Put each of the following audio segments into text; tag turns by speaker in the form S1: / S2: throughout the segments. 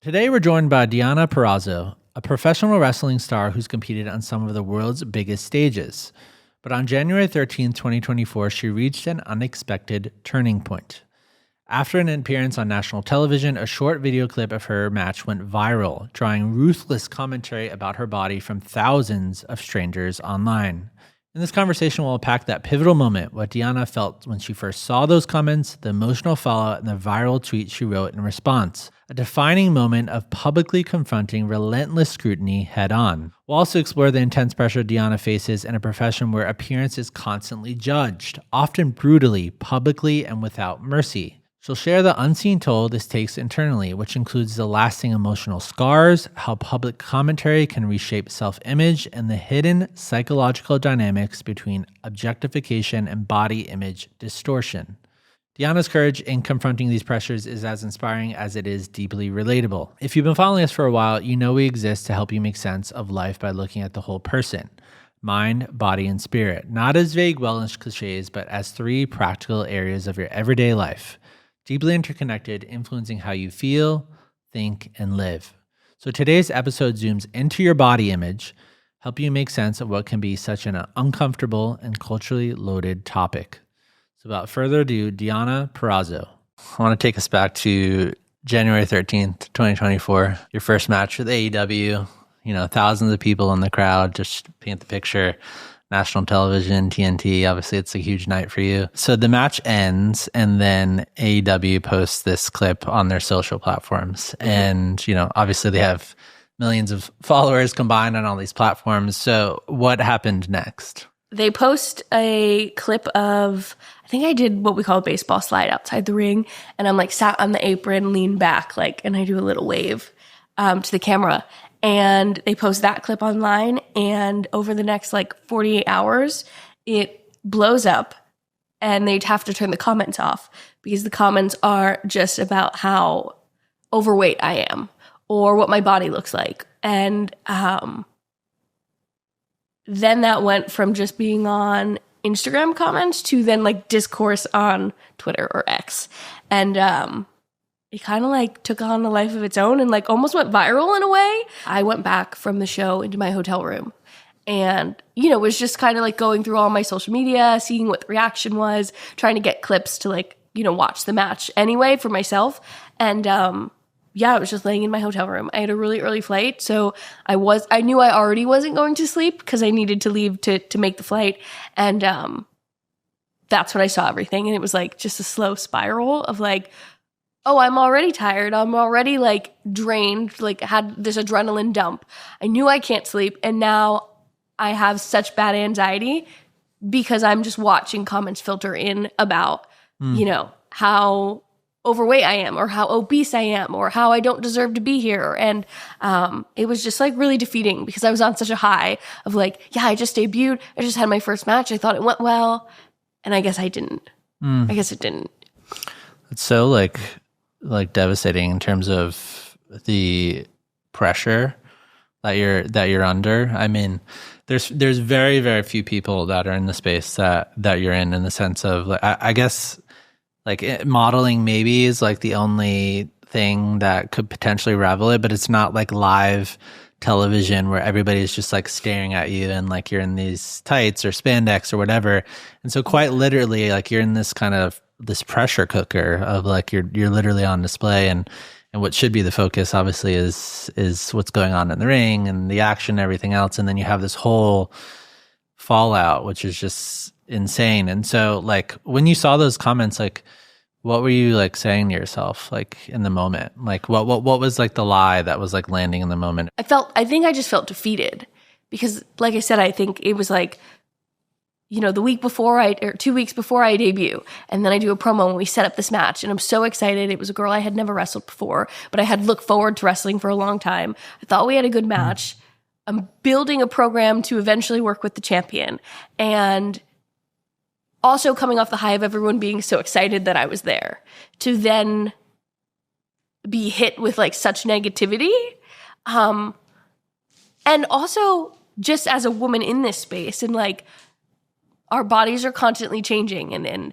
S1: Today we're joined by Deonna Purrazzo, a professional wrestling star who's competed on some of the world's biggest stages. But on January 13th, 2024, she reached an unexpected turning point. After an appearance on national television, a short video clip of her match went viral, drawing ruthless commentary about her body from thousands of strangers online. In this conversation, we'll unpack that pivotal moment, what Deonna felt when she first saw those comments, the emotional fallout, and the viral tweet she wrote in response. A defining moment of publicly confronting relentless scrutiny head-on. We'll also explore the intense pressure Deonna faces in a profession where appearance is constantly judged, often brutally, publicly, and without mercy. She'll share the unseen toll this takes internally, which includes the lasting emotional scars, how public commentary can reshape self-image, and the hidden psychological dynamics between objectification and body image distortion. Deonna's courage in confronting these pressures is as inspiring as it is deeply relatable. If you've been following us for a while, you know we exist to help you make sense of life by looking at the whole person. Mind, body, and spirit. Not as vague wellness cliches, but as three practical areas of your everyday life. Deeply interconnected, influencing how you feel, think, and live. So today's episode zooms into your body image, help you make sense of what can be such an uncomfortable and culturally loaded topic. So without further ado, Deonna Purrazzo. I want to take us back to January 13th, 2024, your first match with AEW, thousands of people in the crowd, just paint the picture. National television, TNT, obviously it's a huge night for you. So the match ends and then AEW posts this clip on their social platforms. And, obviously they have millions of followers combined on all these platforms. So what happened next?
S2: They post a clip of, I think I did what we call a baseball slide outside the ring. And I'm sat on the apron, lean back, and I do a little wave to the camera. And they post that clip online, and over the next 48 hours, it blows up, and they'd have to turn the comments off because the comments are just about how overweight I am or what my body looks like. And then that went from just being on Instagram comments to then discourse on Twitter or X. And it kind of took on a life of its own and almost went viral in a way. I went back from the show into my hotel room and, was just kind of going through all my social media, seeing what the reaction was, trying to get clips to watch the match anyway for myself. And I was just laying in my hotel room. I had a really early flight. So I knew I already wasn't going to sleep because I needed to leave to make the flight. And that's when I saw everything. And it was just a slow spiral of oh, I'm already tired. I'm already drained, had this adrenaline dump. I knew I can't sleep. And now I have such bad anxiety because I'm just watching comments filter in about, how overweight I am or how obese I am or how I don't deserve to be here. And it was just really defeating because I was on such a high of I just debuted. I just had my first match. I thought it went well. And I guess I didn't. I guess it didn't.
S1: It's so devastating in terms of the pressure that you're under. I mean, there's very, very few people that are in the space that you're in the sense of I guess modeling maybe is the only thing that could potentially rival it, but it's not live television where everybody's just staring at you and you're in these tights or spandex or whatever. And so quite literally you're in this kind of this pressure cooker of you're literally on display, and what should be the focus obviously is what's going on in the ring and the action and everything else, and then you have this whole fallout which is just insane. And so when you saw those comments, what were you saying to yourself in the moment? What was the lie that was landing in the moment?
S2: I think I just felt defeated because I said, I think it was the week before or 2 weeks before I debut. And then I do a promo when we set up this match. And I'm so excited. It was a girl I had never wrestled before, but I had looked forward to wrestling for a long time. I thought we had a good match. I'm building a program to eventually work with the champion. And also coming off the high of everyone being so excited that I was there, to then be hit with such negativity. And also just as a woman in this space and our bodies are constantly changing and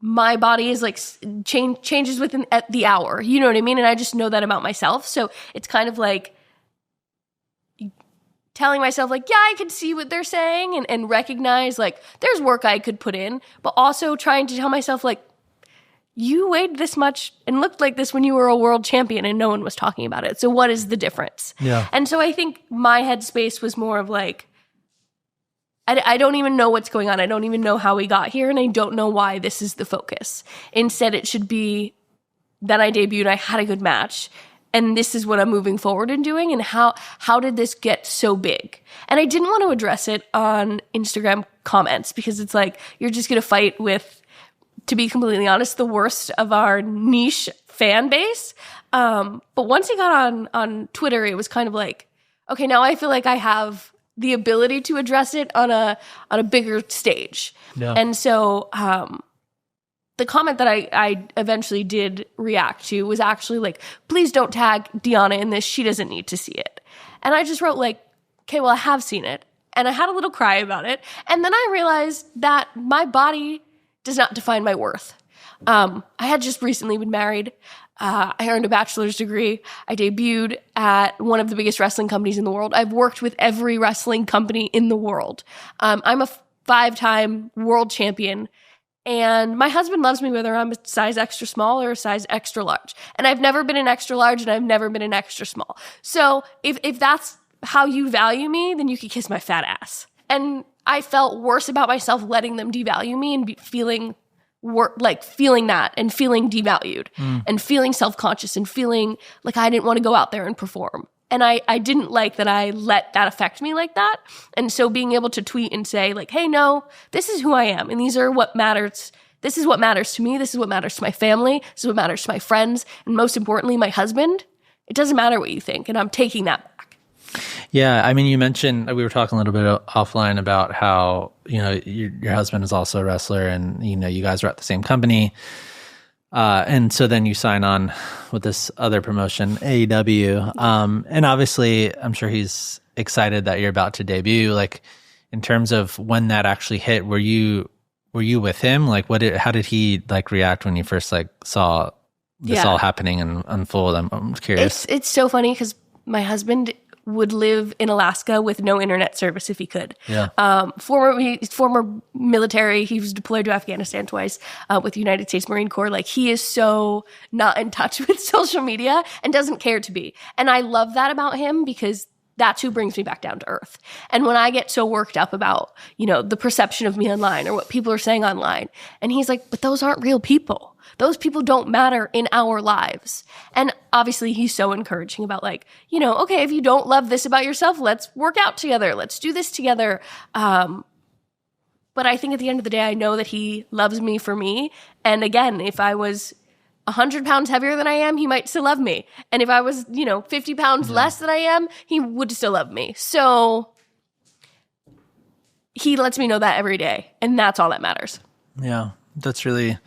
S2: my body is like changes within at the hour. You know what I mean? And I just know that about myself. So it's kind of like telling myself like, yeah, I can see what they're saying and recognize like there's work I could put in, but also trying to tell myself like, you weighed this much and looked like this when you were a world champion and no one was talking about it. So what is the difference?
S1: Yeah.
S2: And so I think my headspace was more of like, I don't even know what's going on. I don't even know how we got here, and I don't know why this is the focus. Instead, it should be that I debuted, I had a good match, and this is what I'm moving forward and doing, and how did this get so big? And I didn't want to address it on Instagram comments because it's like, you're just going to fight with, to be completely honest, the worst of our niche fan base. But once he got on Twitter, it was kind of like, okay, now I feel like I have the ability to address it on a bigger stage.
S1: Yeah.
S2: And so the comment that I eventually did react to was actually like, please don't tag Deonna in this. She doesn't need to see it. And I just wrote like, okay, well, I have seen it. And I had a little cry about it. And then I realized that my body does not define my worth. I had just recently been married. I earned a bachelor's degree. I debuted at one of the biggest wrestling companies in the world. I've worked with every wrestling company in the world. I'm a 5-time world champion. And my husband loves me whether I'm a size extra small or a size extra large. And I've never been an extra large and I've never been an extra small. So if that's how you value me, then you can kiss my fat ass. And I felt worse about myself letting them devalue me and feeling that and feeling devalued and feeling self-conscious and feeling like I didn't want to go out there and perform. And I didn't like that I let that affect me like that. And so being able to tweet and say like, hey, no, this is who I am. And these are what matters. This is what matters to me. This is what matters to my family. This is what matters to my friends. And most importantly, my husband. It doesn't matter what you think. And I'm taking that back.
S1: Yeah, I mean, you mentioned, we were talking a little bit offline about how, your husband is also a wrestler and, you guys are at the same company. And so then you sign on with this other promotion, AEW. And obviously, I'm sure he's excited that you're about to debut. Like, in terms of when that actually hit, were you with him? Like, how did he like react when you first like saw this all happening and unfold? I'm curious.
S2: It's so funny because my husband would live in Alaska with no internet service if he could.
S1: Yeah.
S2: Former military. He was deployed to Afghanistan twice with the United States Marine Corps. Like, he is so not in touch with social media and doesn't care to be. And I love that about him because that's who brings me back down to earth. And when I get so worked up about, the perception of me online or what people are saying online, and he's like, but those aren't real people. Those people don't matter in our lives. And obviously he's so encouraging about like, okay, if you don't love this about yourself, let's work out together. Let's do this together. But I think at the end of the day, I know that he loves me for me. And again, if I was 100 pounds heavier than I am, he might still love me. And if I was, 50 pounds less than I am, he would still love me. So he lets me know that every day. And that's all that matters.
S1: Yeah, that's really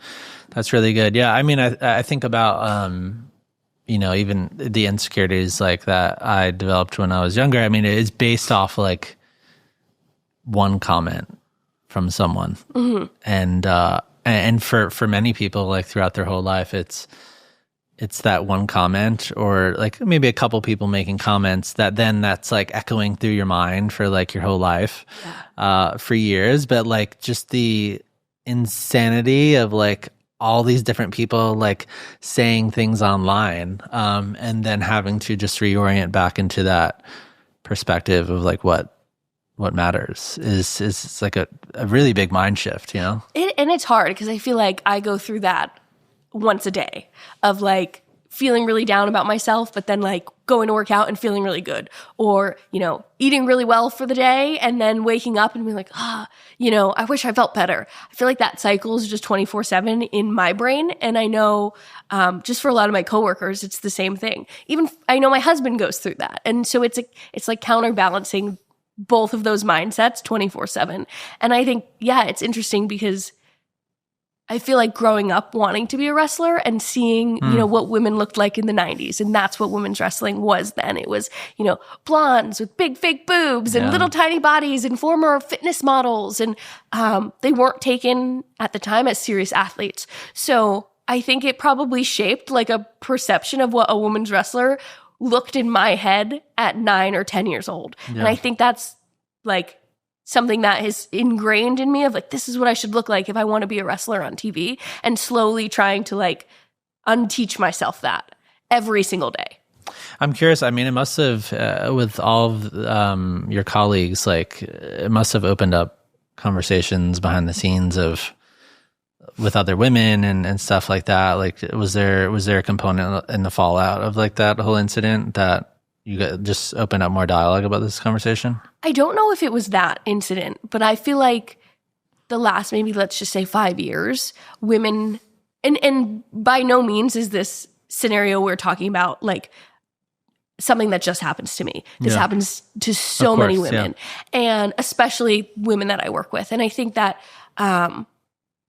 S1: good. Yeah, I mean, I think about, even the insecurities like that I developed when I was younger. I mean, it's based off like one comment from someone. Mm-hmm. And for many people, like throughout their whole life, it's that one comment or like maybe a couple people making comments that's like echoing through your mind for like your whole life, for years. But like just the insanity of like all these different people like saying things online, and then having to just reorient back into that perspective of like what matters is like a really big mind shift, And
S2: it's hard because I feel like I go through that once a day of like feeling really down about myself, but then like going to work out and feeling really good, or, eating really well for the day and then waking up and being like, I wish I felt better. I feel like that cycle is just 24/7 in my brain. And I know, just for a lot of my coworkers, it's the same thing. Even I know my husband goes through that. And so it's like counterbalancing both of those mindsets 24/7. And I think, it's interesting because I feel like growing up wanting to be a wrestler and seeing, what women looked like in the 90s. And that's what women's wrestling was then. It was, blondes with big fake boobs and little tiny bodies and former fitness models. And they weren't taken at the time as serious athletes. So I think it probably shaped like a perception of what a women's wrestler looked in my head at 9 or 10 years old. Yeah. And I think that's like something that is ingrained in me of like, this is what I should look like if I want to be a wrestler on TV, and slowly trying to like unteach myself that every single day.
S1: I'm curious. I mean, it must have, with all of your colleagues, like it must have opened up conversations behind the scenes with other women and stuff like that. Like, was there a component in the fallout of like that whole incident that you got just open up more dialogue about this conversation?
S2: I don't know if it was that incident, but I feel like the last, maybe let's just say 5 years, women, and by no means is this scenario we're talking about like something that just happens to me. This happens to so many women, and especially women that I work with. And I think that,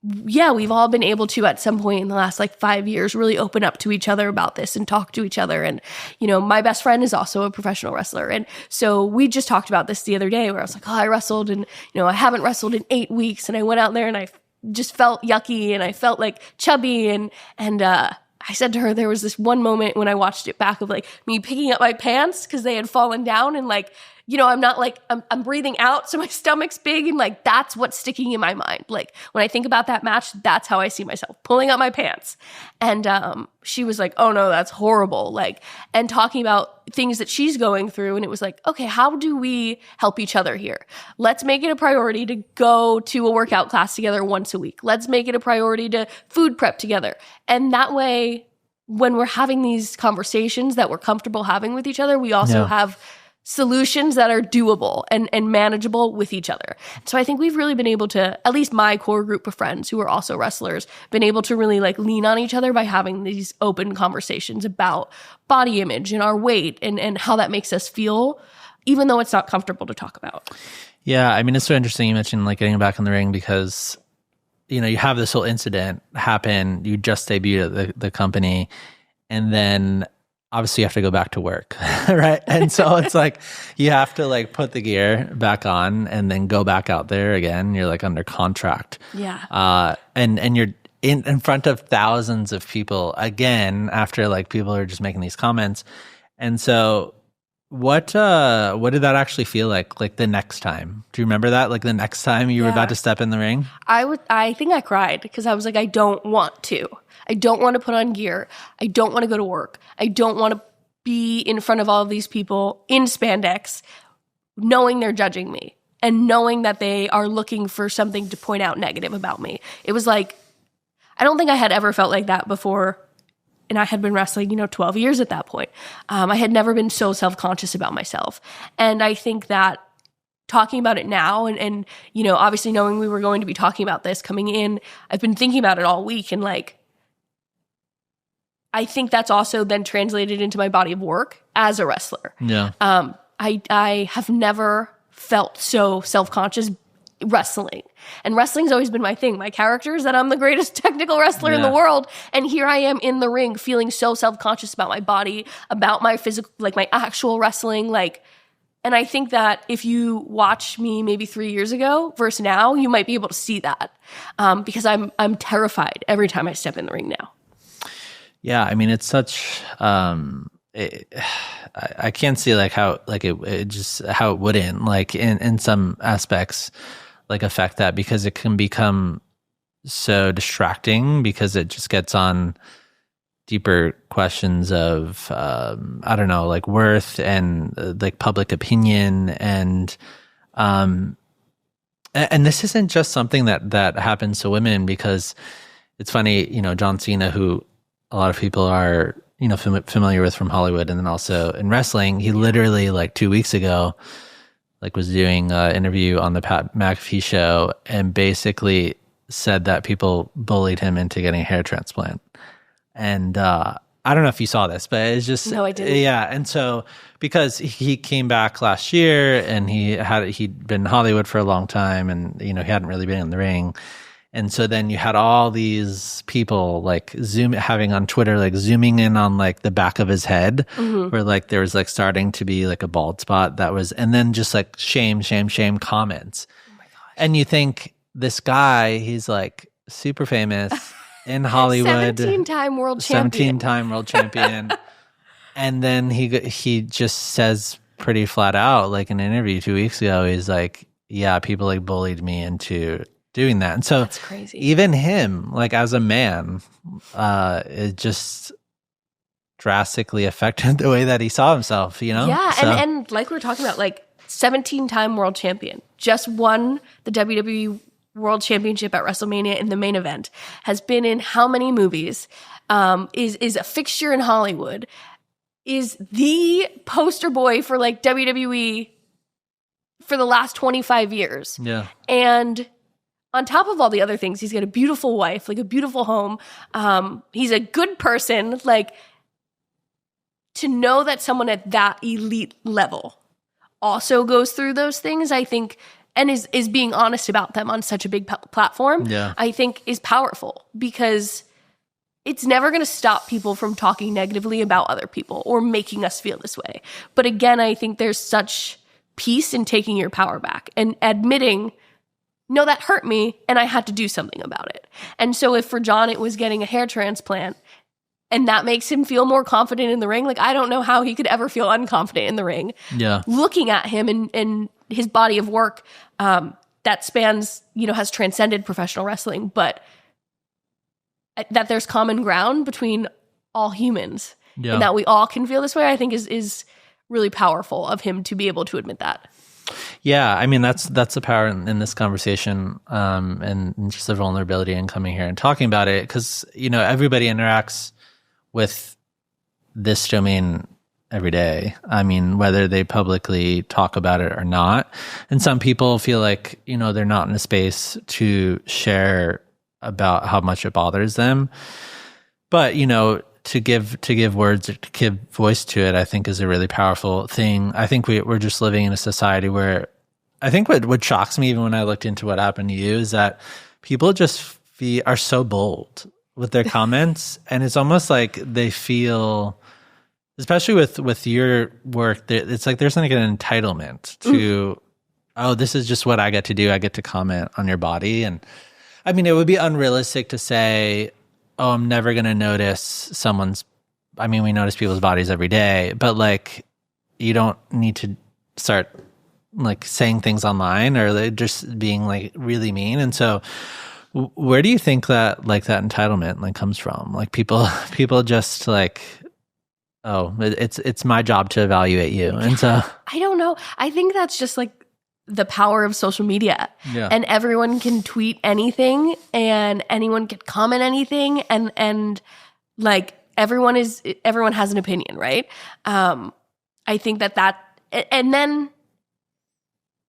S2: we've all been able to, at some point in the last like 5 years, really open up to each other about this and talk to each other. And, my best friend is also a professional wrestler. And so we just talked about this the other day where I was like, I wrestled and, I haven't wrestled in 8 weeks. And I went out there and I just felt yucky and I felt like chubby. And I said to her, there was this one moment when I watched it back of like me picking up my pants because they had fallen down, and like, I'm not like, I'm breathing out, so my stomach's big, and like, that's what's sticking in my mind. Like, when I think about that match, that's how I see myself, pulling up my pants. And she was like, oh no, that's horrible. Like, and talking about things that she's going through. And it was like, okay, how do we help each other here? Let's make it a priority to go to a workout class together once a week. Let's make it a priority to food prep together. And that way, when we're having these conversations that we're comfortable having with each other, we also have solutions that are doable and manageable with each other. So I think we've really been able to, at least my core group of friends who are also wrestlers, been able to really like lean on each other by having these open conversations about body image and our weight and how that makes us feel, even though it's not comfortable to talk about.
S1: Yeah, I mean, it's so interesting you mentioned like getting back in the ring because, you have this whole incident happen, you just debuted at the company, and then obviously you have to go back to work, right? And so it's like you have to like put the gear back on and then go back out there again. You're like under contract.
S2: Yeah.
S1: And you're in front of thousands of people again after like people are just making these comments. And so what did that actually feel like the next time? Do you remember that? Like the next time you were about to step in the ring?
S2: I think I cried because I was like, I don't want to. I don't want to put on gear. I don't want to go to work. I don't want to be in front of all of these people in spandex, knowing they're judging me and knowing that they are looking for something to point out negative about me. It was like, I don't think I had ever felt like that before. And I had been wrestling, 12 years at that point. I had never been so self-conscious about myself. And I think that talking about it now and obviously knowing we were going to be talking about this coming in, I've been thinking about it all week, and like, I think that's also then translated into my body of work as a wrestler.
S1: Yeah.
S2: I have never felt so self-conscious wrestling. And wrestling's always been my thing. My character is that I'm the greatest technical wrestler in the world. And here I am in the ring feeling so self-conscious about my body, about my physical, like my actual wrestling. Like, and I think that if you watch me maybe 3 years ago versus now, you might be able to see that. Because I'm terrified every time I step in the ring now.
S1: Yeah, I mean, it's such. I can't see like how like it just how it wouldn't like in some aspects like affect that, because it can become so distracting because it just gets on deeper questions of I don't know, like worth and like public opinion and this isn't just something that happens to women, because it's funny, John Cena, who a lot of people are, familiar with from Hollywood and then also in wrestling, he literally like 2 weeks ago, like was doing an interview on the Pat McAfee show and basically said that people bullied him into getting a hair transplant. And I don't know if you saw this, but it's just...
S2: No, I didn't.
S1: Yeah, and so because he came back last year and he'd been in Hollywood for a long time and, he hadn't really been in the ring. And so then you had all these people like having on Twitter, like zooming in on like the back of his head, where like there was like starting to be like a bald spot that was, and then just like shame comments. Oh my gosh. And you think this guy, he's like super famous in Hollywood,
S2: 17-time world champion.
S1: 17-time world champion. And then he just says pretty flat out, like in an interview 2 weeks ago, he's like, yeah, people like bullied me into doing that. And so
S2: that's crazy.
S1: Even him, like as a man, it just drastically affected the way that he saw himself, you know?
S2: Yeah, so. and like we were talking about, like 17-time world champion, just won the WWE World Championship at WrestleMania in the main event, has been in how many movies, is a fixture in Hollywood, is the poster boy for like WWE for the last 25 years.
S1: Yeah.
S2: And on top of all the other things, he's got a beautiful wife, like a beautiful home. He's a good person. Like, to know that someone at that elite level also goes through those things, I think, and is being honest about them on such a big platform, I think is powerful, because it's never going to stop people from talking negatively about other people or making us feel this way. But again, I think there's such peace in taking your power back and admitting, no, that hurt me and I had to do something about it. And so if for John it was getting a hair transplant and that makes him feel more confident in the ring, like I don't know how he could ever feel unconfident in the ring.
S1: Yeah.
S2: Looking at him and his body of work that spans, has transcended professional wrestling, but that there's common ground between all humans and that we all can feel this way, I think is really powerful of him to be able to admit that.
S1: Yeah, I mean that's the power in this conversation, and just the vulnerability in coming here and talking about it, because everybody interacts with this domain every day. I mean, whether they publicly talk about it or not, and some people feel like they're not in a space to share about how much it bothers them, but to give words, to give voice to it, I think is a really powerful thing. I think we're just living in a society where I think what shocks me, even when I looked into what happened to you, is that people just are so bold with their comments, and it's almost like they feel, especially with your work, it's like there's like an entitlement to, oh, this is just what I get to do. I get to comment on your body, and I mean, it would be unrealistic to say, oh, I'm never going to notice we notice people's bodies every day, but like, you don't need to start like saying things online or just being like really mean. And so where do you think that like that entitlement like comes from? Like people just like, oh, it's my job to evaluate you. And so
S2: I don't know. I think that's just like the power of social media, and everyone can tweet anything and anyone can comment anything. And like everyone has an opinion, right? I think that, and then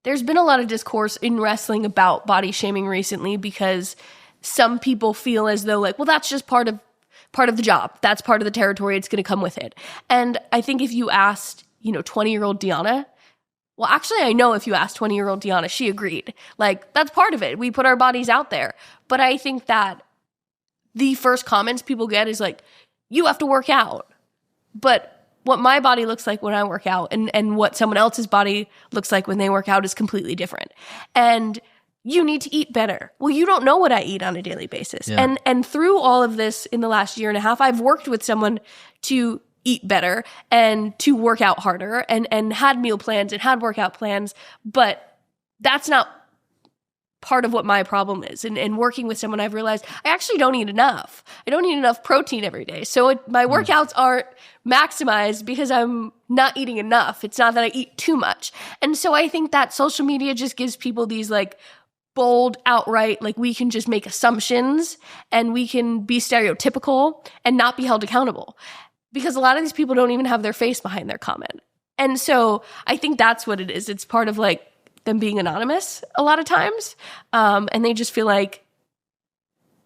S2: there's been a lot of discourse in wrestling about body shaming recently, because some people feel as though like, well, that's just part of the job. That's part of the territory. It's going to come with it. And I think if you asked, 20-year-old Deonna, well, actually, I know if you asked 20-year-old Deonna, she agreed. Like, that's part of it. We put our bodies out there. But I think that the first comments people get is like, you have to work out. But what my body looks like when I work out and what someone else's body looks like when they work out is completely different. And you need to eat better. Well, you don't know what I eat on a daily basis.
S1: Yeah.
S2: And through all of this in the last year and a half, I've worked with someone to eat better and to work out harder and had meal plans and had workout plans, but that's not part of what my problem is. And working with someone, I've realized I actually don't eat enough. I don't eat enough protein every day. So my workouts aren't maximized because I'm not eating enough. It's not that I eat too much. And so I think that social media just gives people these like bold, outright, like we can just make assumptions and we can be stereotypical and not be held accountable. Because a lot of these people don't even have their face behind their comment. And so I think that's what it is. It's part of like them being anonymous a lot of times. And they just feel like,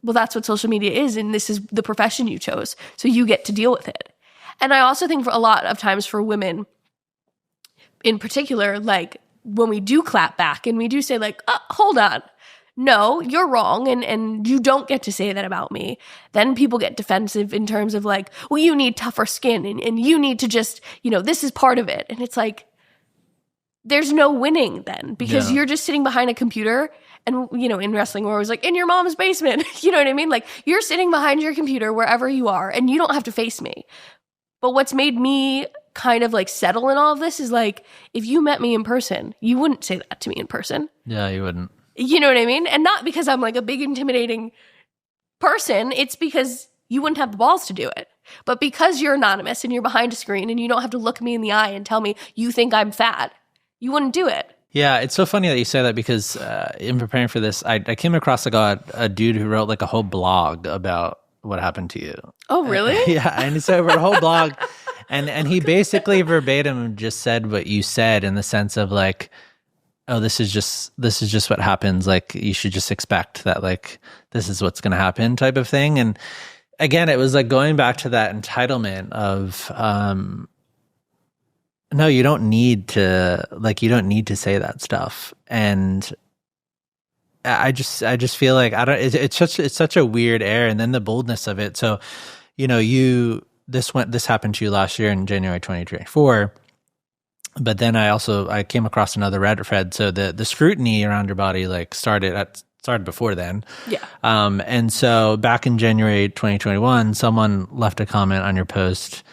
S2: well, that's what social media is. And this is the profession you chose. So you get to deal with it. And I also think for a lot of times for women in particular, like when we do clap back and we do say like, oh, hold on. no, you're wrong, and you don't get to say that about me, then people get defensive in terms of like, well, you need tougher skin, and you need to just, this is part of it. And it's like, there's no winning then, because you're just sitting behind a computer. And, in wrestling, where it was like, in your mom's basement, you know what I mean? Like, you're sitting behind your computer wherever you are, and you don't have to face me. But what's made me kind of like settle in all of this is like, if you met me in person, you wouldn't say that to me in person.
S1: Yeah, you wouldn't.
S2: You know what I mean? And not because I'm like a big intimidating person. It's because you wouldn't have the balls to do it. But because you're anonymous and you're behind a screen and you don't have to look me in the eye and tell me you think I'm fat, you wouldn't do it.
S1: Yeah, it's so funny that you say that, because in preparing for this, I came across a dude who wrote like a whole blog about what happened to you.
S2: Oh, really?
S1: Yeah, and so wrote a whole blog, and he basically verbatim just said what you said, in the sense of like, oh, this is just what happens. Like, you should just expect that, like, this is what's going to happen, type of thing. And again, it was like going back to that entitlement of, no, you don't need to say that stuff. And I just feel like it's such a weird air, and then the boldness of it. So, this happened to you last year in January 2024. But then I came across another Reddit thread. So the scrutiny around your body like started before then.
S2: Yeah.
S1: And so back in January 2021, someone left a comment on your post,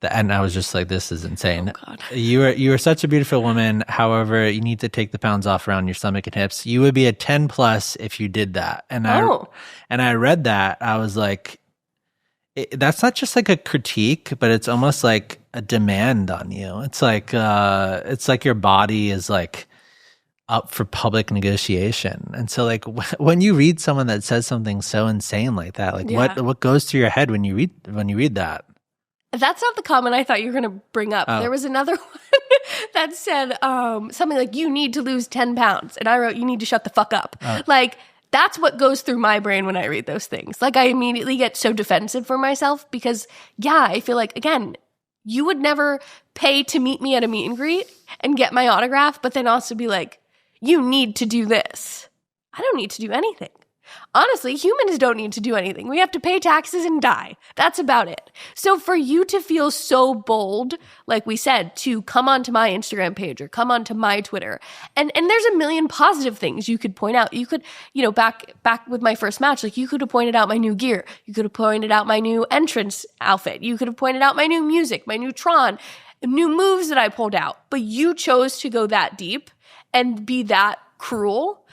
S1: and I was just like, this is insane.
S2: Oh, God.
S1: You are such a beautiful woman. However, you need to take the pounds off around your stomach and hips. You would be a 10 plus if you did that. And I read that. I was like, that's not just like a critique, but it's almost like a demand on you. It's like your body is like up for public negotiation. And so like when you read someone that says something so insane like that, like what goes through your head when you read that?
S2: That's not the comment I thought you were going to bring up. Oh. There was another one that said something like, you need to lose 10 pounds. And I wrote, you need to shut the fuck up. Oh. Like, that's what goes through my brain when I read those things. Like, I immediately get so defensive for myself because, I feel like, again, you would never pay to meet me at a meet and greet and get my autograph, but then also be like, you need to do this. I don't need to do anything. Honestly, humans don't need to do anything. We have to pay taxes and die. That's about it. So for you to feel so bold, like we said, to come onto my Instagram page or come onto my Twitter, and there's a million positive things you could point out. You could, back with my first match, like you could have pointed out my new gear. You could have pointed out my new entrance outfit. You could have pointed out my new music, my new Tron, new moves that I pulled out. But you chose to go that deep and be that cruel.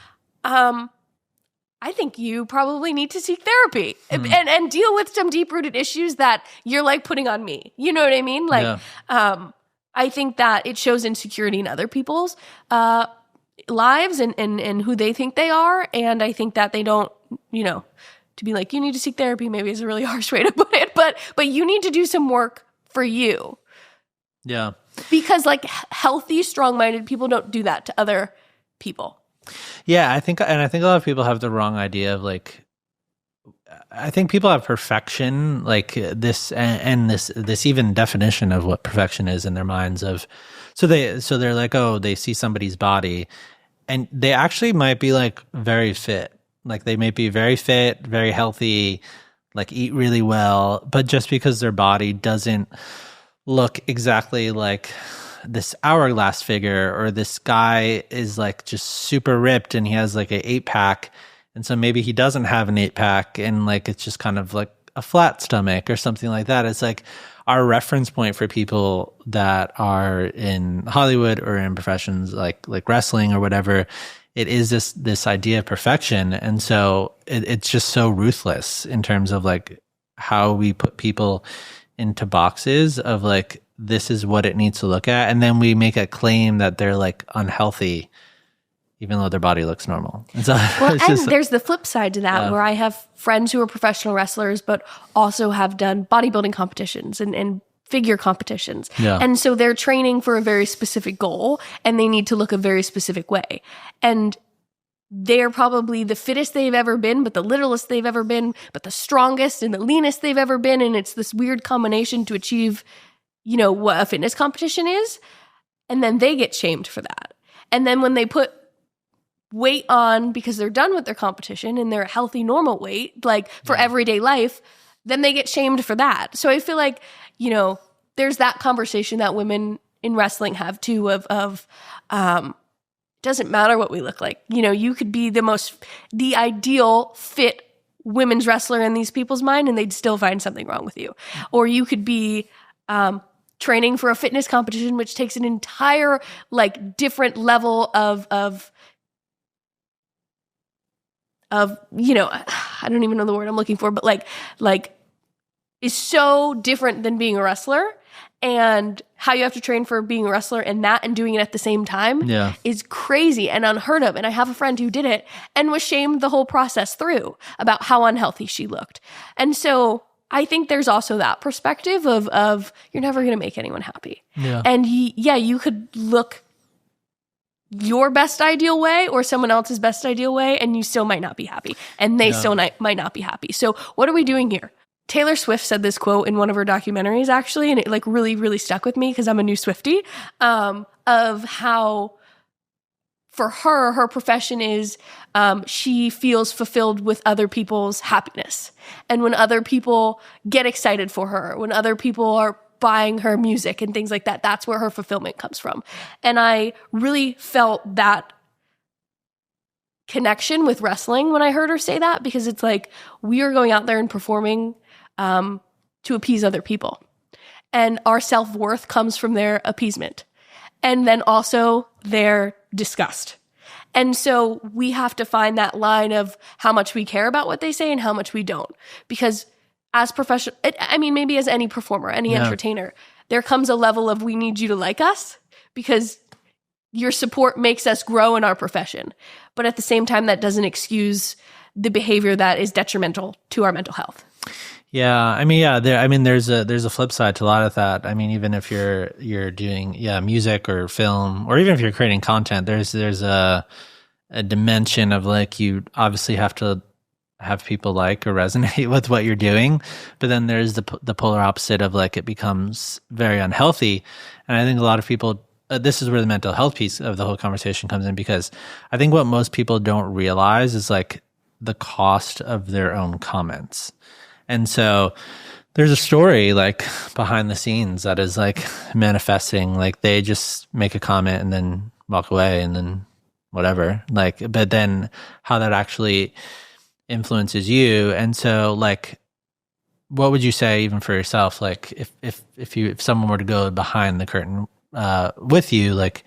S2: I think you probably need to seek therapy and deal with some deep-rooted issues that you're like putting on me. You know what I mean? Like, I think that it shows insecurity in other people's lives and who they think they are. And I think that they don't, to be like, you need to seek therapy maybe is a really harsh way to put it, but you need to do some work for you. Yeah. Because like healthy, strong-minded people don't do that to other people.
S1: Yeah, I think a lot of people have the wrong idea of like, I think people have perfection like this and this even definition of what perfection is in their minds of, so they're like, oh, they see somebody's body and they actually might be like very fit, like they may be very fit, very healthy, like eat really well, but just because their body doesn't look exactly like this hourglass figure, or this guy is like just super ripped and he has like an 8-pack, and so maybe he doesn't have an 8-pack and like it's just kind of like a flat stomach or something like that. It's like our reference point for people that are in Hollywood or in professions like wrestling or whatever. It is this idea of perfection, and so it's just so ruthless in terms of like how we put people into boxes of like, this is what it needs to look at. And then we make a claim that they're like unhealthy, even though their body looks normal. And so
S2: there's the flip side to that, where I have friends who are professional wrestlers, but also have done bodybuilding competitions and figure competitions. Yeah. And so they're training for a very specific goal and they need to look a very specific way. And they're probably the fittest they've ever been, but the littlest they've ever been, but the strongest and the leanest they've ever been. And it's this weird combination to achieve what a fitness competition is. And then they get shamed for that. And then when they put weight on because they're done with their competition and they're a healthy, normal weight, like for everyday life, then they get shamed for that. So I feel like, you know, there's that conversation that women in wrestling have too of doesn't matter what we look like. You know, you could be the ideal fit women's wrestler in these people's mind and they'd still find something wrong with you. Or you could be training for a fitness competition, which takes an entire like different level of you know, I don't even know the word I'm looking for, but like is so different than being a wrestler. And how you have to train for being a wrestler and that and doing it at the same time is crazy and unheard of. And I have a friend who did it and was shamed the whole process through about how unhealthy she looked. And so I think there's also that perspective of you're never going to make anyone happy. Yeah. And you could look your best ideal way or someone else's best ideal way and you still might not be happy. And they still might not be happy. So what are we doing here? Taylor Swift said this quote in one of her documentaries, actually, and it like really, really stuck with me because I'm a new Swiftie, of how for her profession is she feels fulfilled with other people's happiness. And when other people get excited for her, when other people are buying her music and things like that, that's where her fulfillment comes from. And I really felt that connection with wrestling when I heard her say that, because it's like we are going out there and performing to appease other people. And our self-worth comes from their appeasement. And then also their disgust. And so we have to find that line of how much we care about what they say and how much we don't. Because as maybe as any performer, any entertainer, there comes a level of we need you to like us because your support makes us grow in our profession. But at the same time, that doesn't excuse the behavior that is detrimental to our mental health.
S1: Yeah, there's a flip side to a lot of that. I mean, even if you're doing music or film, or even if you're creating content, there's a dimension of like you obviously have to have people like or resonate with what you're doing, but then there's the polar opposite of like it becomes very unhealthy. And I think a lot of people, this is where the mental health piece of the whole conversation comes in, because I think what most people don't realize is like the cost of their own comments. And so there's a story like behind the scenes that is like manifesting, like they just make a comment and then walk away and then whatever, like, but then how that actually influences you. And so like, what would you say even for yourself? Like if someone were to go behind the curtain with you, like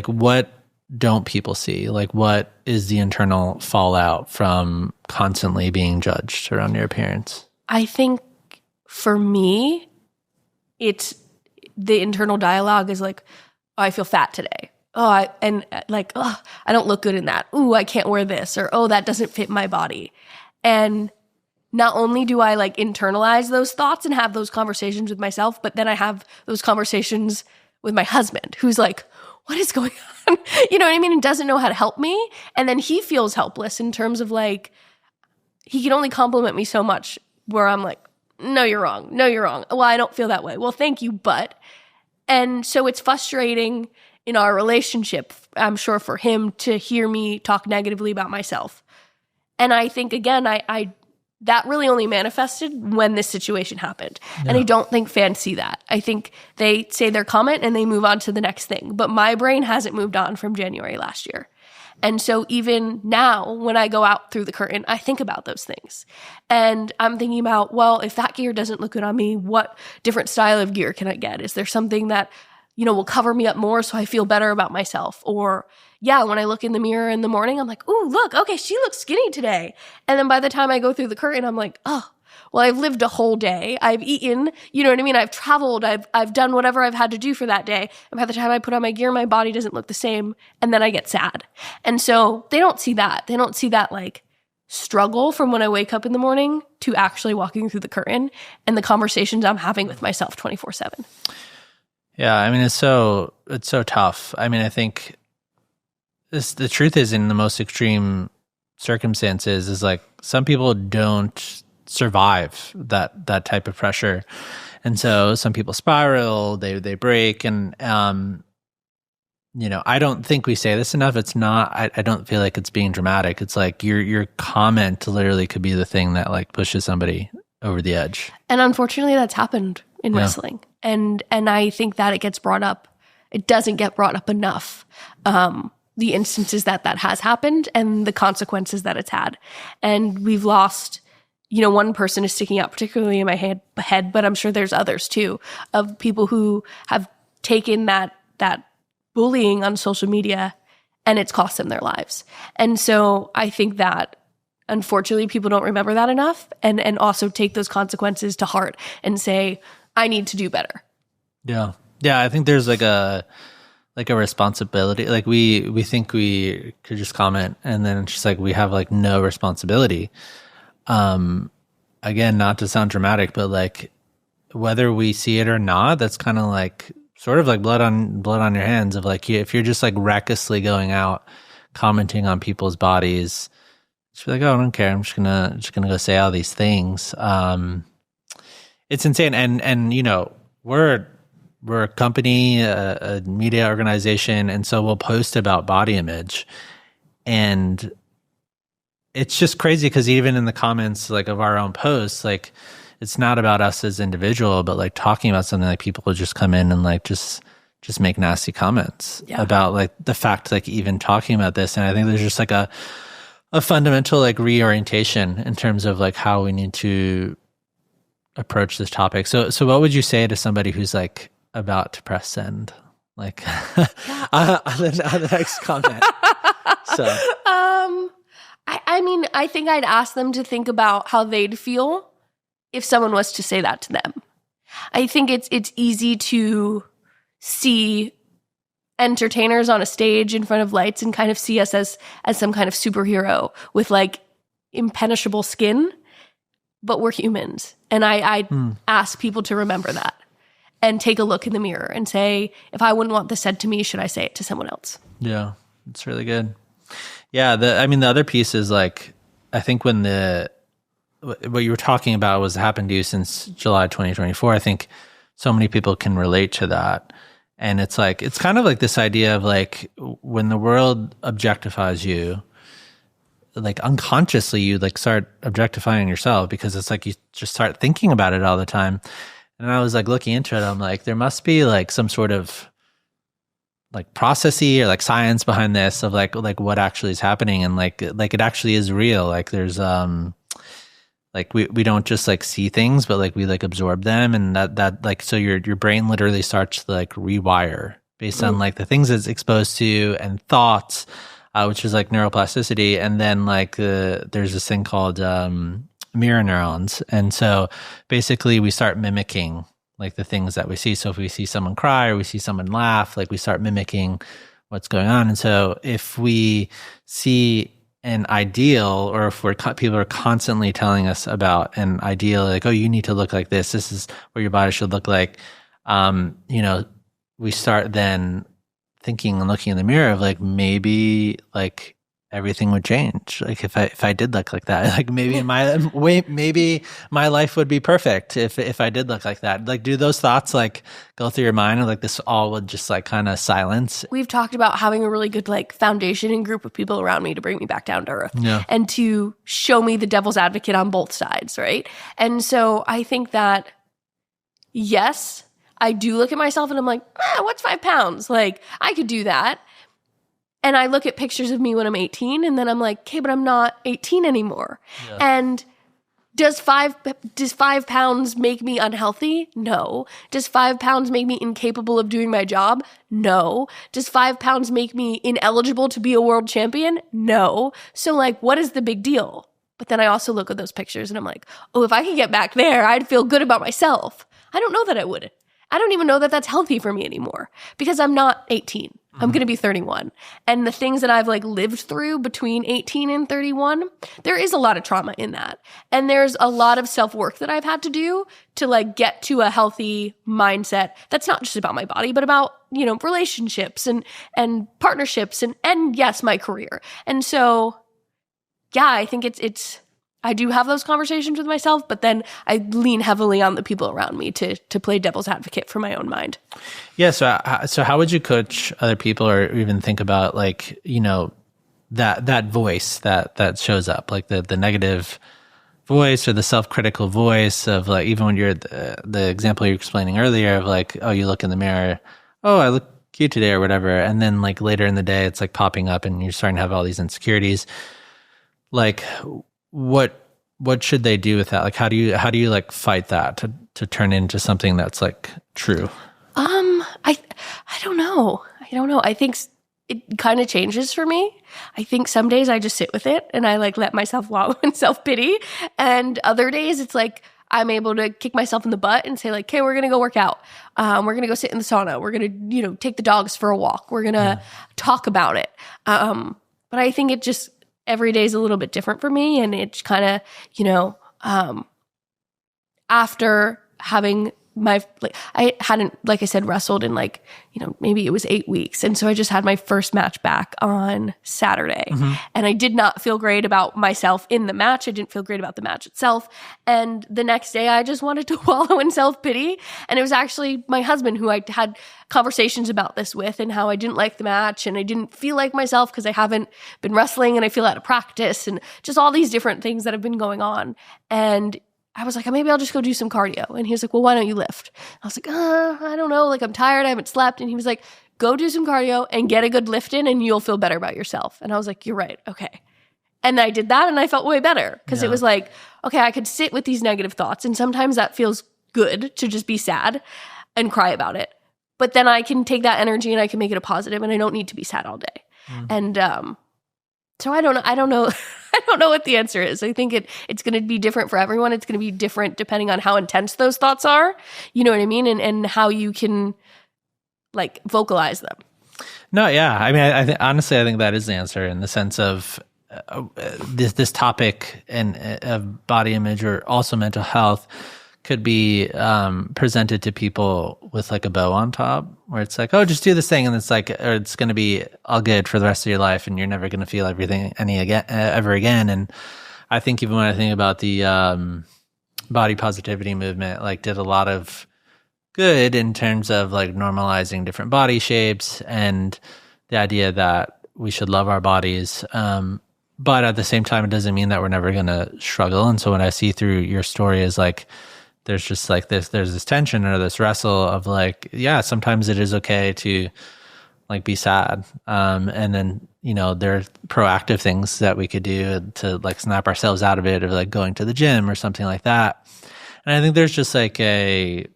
S1: what don't people see? Like what is the internal fallout from constantly being judged around your appearance?
S2: I think for me, it's the internal dialogue is like, oh, I feel fat today. I don't look good in that. Ooh, I can't wear this. Or, oh, that doesn't fit my body. And not only do I like internalize those thoughts and have those conversations with myself, but then I have those conversations with my husband who's like, what is going on? You know what I mean? And doesn't know how to help me. And then he feels helpless in terms of like, he can only compliment me so much where I'm like, no, you're wrong. No, you're wrong. Well, I don't feel that way. Well, thank you, but. And so it's frustrating in our relationship, I'm sure for him to hear me talk negatively about myself. And I think, again, I that really only manifested when this situation happened. Yeah. And I don't think fans see that. I think they say their comment and they move on to the next thing. But my brain hasn't moved on from January last year. And so even now, when I go out through the curtain, I think about those things. And I'm thinking about, well, if that gear doesn't look good on me, what different style of gear can I get? Is there something that, will cover me up more so I feel better about myself? Or when I look in the mirror in the morning, I'm like, ooh, look, okay, she looks skinny today. And then by the time I go through the curtain, I'm like, oh, well, I've lived a whole day. I've eaten, you know what I mean? I've traveled. I've done whatever I've had to do for that day. And by the time I put on my gear, my body doesn't look the same. And then I get sad. And so they don't see that. They don't see that like struggle from when I wake up in the morning to actually walking through the curtain and the conversations I'm having with myself 24/7.
S1: Yeah, I mean, it's so tough. I mean, I think the truth is, in the most extreme circumstances, is like some people don't survive that type of pressure, and so some people spiral, they break, and I don't think we say this enough. It's not, I don't feel like it's being dramatic. It's like your comment literally could be the thing that like pushes somebody over the edge.
S2: And unfortunately that's happened in wrestling. And I think that it gets brought up. It doesn't get brought up enough. The instances that has happened and the consequences that it's had. And we've lost, one person is sticking out particularly in my head, but I'm sure there's others too, of people who have taken that bullying on social media and it's cost them their lives. And so I think that unfortunately people don't remember that enough and also take those consequences to heart and say, I need to do better.
S1: Yeah. Yeah. I think there's like a responsibility. Like we think we could just comment and then it's just like we have like no responsibility. Again, not to sound dramatic, but like whether we see it or not, that's kind of like sort of like blood on your hands of like if you're just like recklessly going out commenting on people's bodies, just be like, oh, I don't care. I'm just gonna go say all these things. It's insane. And we're a company, a media organization, and so we'll post about body image. And it's just crazy because even in the comments like of our own posts, like it's not about us as individual, but like talking about something, like people will just come in and like just make nasty comments about like the fact like even talking about this. And I think there's just like a fundamental like reorientation in terms of like how we need to approach this topic. So what would you say to somebody who's like about to press send, like on the next comment? So
S2: I mean, I think I'd ask them to think about how they'd feel if someone was to say that to them. I think it's easy to see entertainers on a stage in front of lights and kind of see us as some kind of superhero with like impenetrable skin, but we're humans. And I ask people to remember that and take a look in the mirror and say, if I wouldn't want this said to me, should I say it to someone else?
S1: Yeah, it's really good. Yeah, the other piece is like, I think when what you were talking about was happened to you since July 2024, I think so many people can relate to that. And it's like, it's kind of like this idea of like, when the world objectifies you, like unconsciously you like start objectifying yourself because it's like you just start thinking about it all the time. And I was like looking into it, I'm like, there must be like some sort of like processy or like science behind this of like what actually is happening. And like it actually is real. Like there's like we don't just like see things, but like we like absorb them, and that like, so your brain literally starts to like rewire based on like the things it's exposed to and thoughts, which is like neuroplasticity. And then like there's this thing called mirror neurons. And so basically we start mimicking like the things that we see. So if we see someone cry or we see someone laugh, like we start mimicking what's going on. And so if we see an ideal, or if people are constantly telling us about an ideal, like, oh, you need to look like this is what your body should look like, we start then thinking and looking in the mirror of like, maybe like everything would change. Like if I did look like that, like maybe maybe my life would be perfect if I did look like that. Like, do those thoughts like go through your mind, or like this all would just like kind of silence?
S2: We've talked about having a really good like foundation and group of people around me to bring me back down to earth and to show me the devil's advocate on both sides, right? And so I think that, yes, I do look at myself and I'm like, what's 5 pounds? Like, I could do that. And I look at pictures of me when I'm 18 and then I'm like, okay, but I'm not 18 anymore. Yeah. And does 5 pounds make me unhealthy? No. Does 5 pounds make me incapable of doing my job? No. Does 5 pounds make me ineligible to be a world champion? No. So like, what is the big deal? But then I also look at those pictures and I'm like, oh, if I could get back there, I'd feel good about myself. I don't know that I would. I don't even know that that's healthy for me anymore because I'm not 18. I'm going to be 31. And the things that I've like lived through between 18 and 31, there is a lot of trauma in that. And there's a lot of self-work that I've had to do to like get to a healthy mindset that's not just about my body, but about, relationships and partnerships and yes, my career. And so, yeah, I think it's I do have those conversations with myself, but then I lean heavily on the people around me to play devil's advocate for my own mind.
S1: Yeah. So how would you coach other people, or even think about like, that voice that shows up, like the negative voice or the self-critical voice of like, even when you're the example you're explaining earlier of like, oh, you look in the mirror, oh, I look cute today or whatever. And then like later in the day, it's like popping up and you're starting to have all these insecurities. Like what should they do with that? Like, how do you like fight that to turn into something that's like true?
S2: I don't know. I think it kind of changes for me. I think some days I just sit with it and I like let myself wallow in self-pity. And other days it's like I'm able to kick myself in the butt and say like, okay, we're going to go work out. We're going to go sit in the sauna. We're going to, take the dogs for a walk. We're going to talk about it. But I think it just, every day is a little bit different for me. And it's kind of, after having I hadn't, like I said, wrestled in like, maybe it was 8 weeks. And so I just had my first match back on Saturday. Mm-hmm. And I did not feel great about myself in the match. I didn't feel great about the match itself. And the next day I just wanted to wallow in self-pity. And it was actually my husband who I had conversations about this with, and how I didn't like the match and I didn't feel like myself because I haven't been wrestling and I feel out of practice and just all these different things that have been going on. And I was like, maybe I'll just go do some cardio. And he was like, well, why don't you lift? I was like, I don't know. Like, I'm tired. I haven't slept. And he was like, go do some cardio and get a good lift in and you'll feel better about yourself. And I was like, you're right. Okay. And I did that and I felt way better because it was like, okay, I could sit with these negative thoughts. And sometimes that feels good to just be sad and cry about it. But then I can take that energy and I can make it a positive, and I don't need to be sad all day. And so I don't know. I don't know what the answer is. I think it's going to be different for everyone. It's going to be different depending on how intense those thoughts are. You know what I mean? And how you can like vocalize them.
S1: No, yeah. I mean, honestly, I think that is the answer, in the sense of this topic and of body image, or also mental health, could be presented to people with like a bow on top, where it's like, oh, just do this thing, and it's like, or it's going to be all good for the rest of your life, and you're never going to feel everything ever again. And I think even when I think about the body positivity movement, like did a lot of good in terms of like normalizing different body shapes and the idea that we should love our bodies. But at the same time, it doesn't mean that we're never going to struggle. And so when I see through your story is like, there's just like there's this tension or this wrestle of like, yeah, sometimes it is okay to like be sad. And then, there are proactive things that we could do to like snap ourselves out of it, or like going to the gym or something like that. And I think there's just like a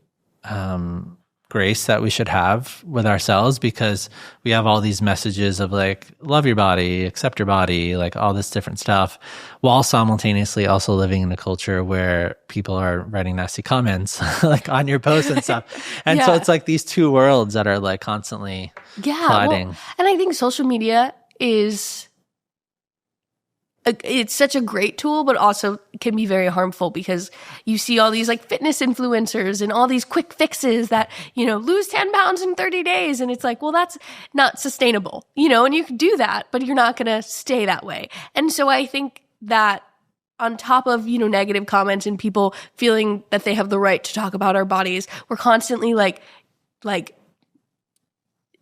S1: grace that we should have with ourselves, because we have all these messages of like, love your body, accept your body, like all this different stuff, while simultaneously also living in a culture where people are writing nasty comments like on your posts and stuff. And so it's like these two worlds that are like constantly colliding.
S2: Well, and I think social media is it's such a great tool, but also can be very harmful, because you see all these like fitness influencers and all these quick fixes that, lose 10 pounds in 30 days. And it's like, well, that's not sustainable, and you can do that, but you're not going to stay that way. And so I think that on top of, negative comments and people feeling that they have the right to talk about our bodies, we're constantly like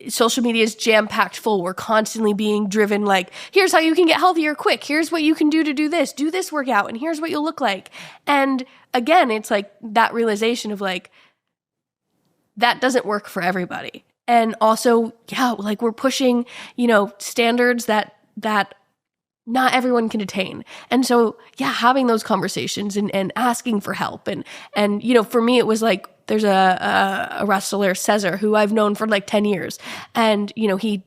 S2: social media is jam-packed full. We're constantly being driven like, here's how you can get healthier quick. Here's what you can do to do this workout, and here's what you'll look like. And again, it's like that realization of like, that doesn't work for everybody. And also, like we're pushing, standards that not everyone can attain. And so, having those conversations and asking for help. And for me, it was like, there's a wrestler, Cesar, who I've known for like 10 years. And, he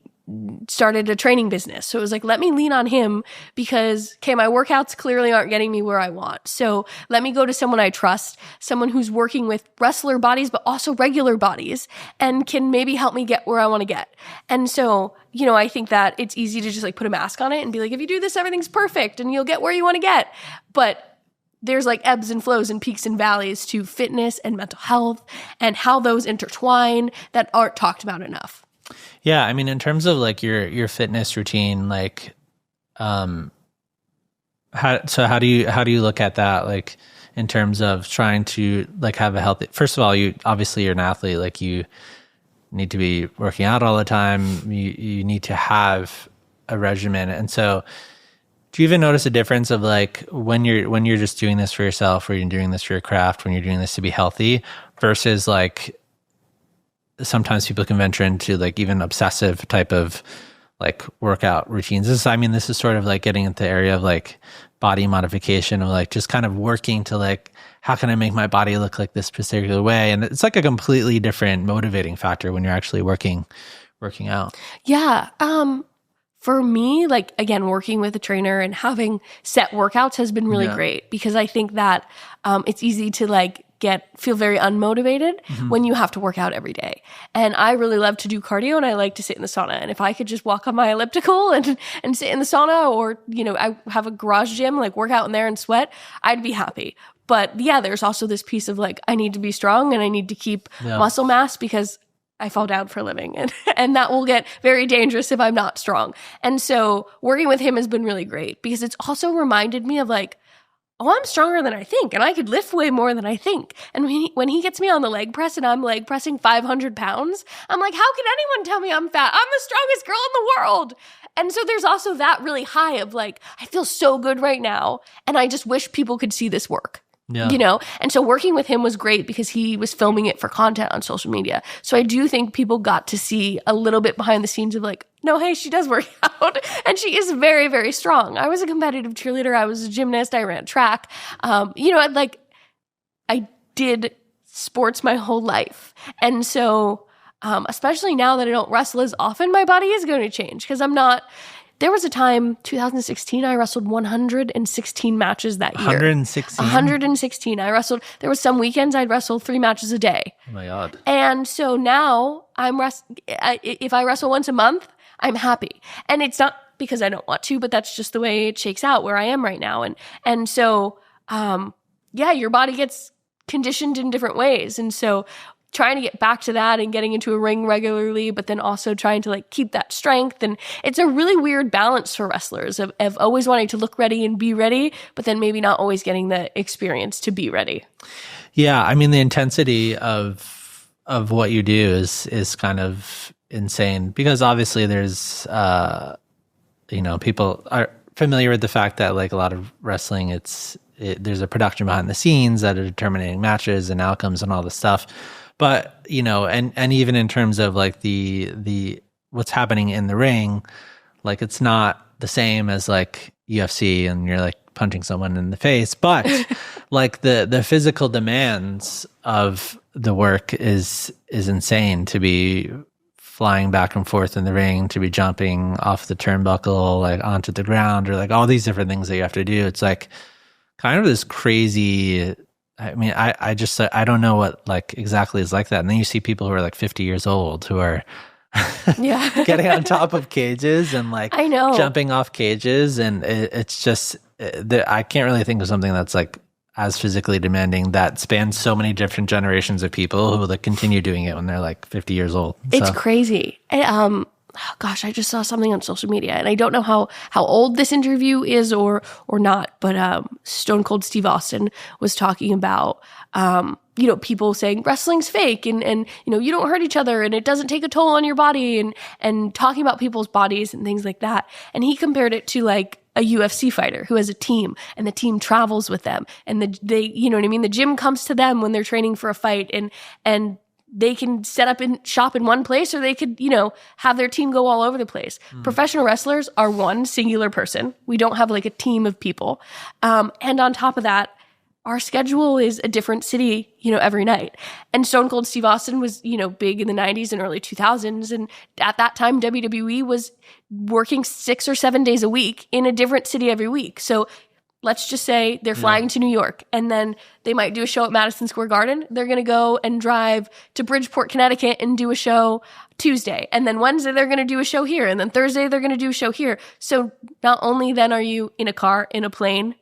S2: started a training business. So it was like, let me lean on him, because, my workouts clearly aren't getting me where I want. So let me go to someone I trust, someone who's working with wrestler bodies, but also regular bodies, and can maybe help me get where I want to get. And so, I think that it's easy to just like put a mask on it and be like, if you do this, everything's perfect and you'll get where you want to get. But there's like ebbs and flows and peaks and valleys to fitness and mental health, and how those intertwine that aren't talked about enough.
S1: Yeah, I mean, in terms of like your fitness routine, like, how How do you look at that, like in terms of trying to like have a healthy? First of all, you're an athlete. Like you need to be working out all the time. You need to have a regimen, and so. Do you even notice a difference of like when you're just doing this for yourself, or you're doing this for your craft, when you're doing this to be healthy, versus like sometimes people can venture into like even obsessive type of like workout routines. This is sort of like getting into the area of like body modification, of like just kind of working to like, how can I make my body look like this particular way? And it's like a completely different motivating factor when you're actually working out.
S2: Yeah. For me, like, again, working with a trainer and having set workouts has been really great, because I think that it's easy to like feel very unmotivated when you have to work out every day. And I really love to do cardio, and I like to sit in the sauna. And if I could just walk on my elliptical and sit in the sauna, or, I have a garage gym, like work out in there and sweat, I'd be happy. But yeah, there's also this piece of like, I need to be strong and I need to keep muscle mass, because I fall down for a living, and that will get very dangerous if I'm not strong. And so working with him has been really great, because it's also reminded me of like, oh, I'm stronger than I think, and I could lift way more than I think. And when he gets me on the leg press and I'm leg pressing 500 pounds, I'm like, how can anyone tell me I'm fat? I'm the strongest girl in the world. And so there's also that really high of like, I feel so good right now, and I just wish people could see this work. Yeah. And so working with him was great, because he was filming it for content on social media. So I do think people got to see a little bit behind the scenes of like, no, hey, she does work out, and she is very, very strong. I was a competitive cheerleader. I was a gymnast. I ran track. I did sports my whole life. And so, especially now that I don't wrestle as often, my body is going to change, because there was a time, 2016, I wrestled 116 matches that year.
S1: 116?
S2: 116. I wrestled. There was some weekends I'd wrestle 3 matches a day.
S1: Oh my God.
S2: And so now if I wrestle once a month, I'm happy. And it's not because I don't want to, but that's just the way it shakes out where I am right now. And so, your body gets conditioned in different ways. And so trying to get back to that and getting into a ring regularly, but then also trying to like keep that strength. And it's a really weird balance for wrestlers of always wanting to look ready and be ready, but then maybe not always getting the experience to be ready.
S1: Yeah. I mean, the intensity of what you do is kind of insane, because obviously there's, people are familiar with the fact that like a lot of wrestling, there's a production behind the scenes that are determining matches and outcomes and all this stuff. But, and even in terms of like the what's happening in the ring, like it's not the same as like UFC and you're like punching someone in the face, but like the physical demands of the work is insane, to be flying back and forth in the ring, to be jumping off the turnbuckle, like onto the ground, or like all these different things that you have to do. It's like kind of this crazy, I mean, I don't know what like exactly is like that. And then you see people who are like 50 years old who are getting on top of cages and like
S2: I know,
S1: jumping off cages. And it's just, I can't really think of something that's like as physically demanding that spans so many different generations of people who like continue doing it when they're like 50 years old.
S2: It's crazy. And, I just saw something on social media, and I don't know how old this interview is or not, but Stone Cold Steve Austin was talking about people saying wrestling's fake and you don't hurt each other and it doesn't take a toll on your body, and talking about people's bodies and things like that. And he compared it to like a UFC fighter who has a team, and the team travels with them, and the gym comes to them when they're training for a fight, and they can set up and shop in one place, or they could, have their team go all over the place. Professional wrestlers are one singular person. We don't have like a team of people. And on top of that, our schedule is a different city, every night. And Stone Cold Steve Austin was, big in the 90s and early 2000s. And at that time, WWE was working 6 or 7 days a week in a different city every week. So let's just say they're flying to New York, and then they might do a show at Madison Square Garden. They're going to go and drive to Bridgeport, Connecticut and do a show Tuesday. And then Wednesday, they're going to do a show here. And then Thursday, they're going to do a show here. So not only then are you in a car, in a plane,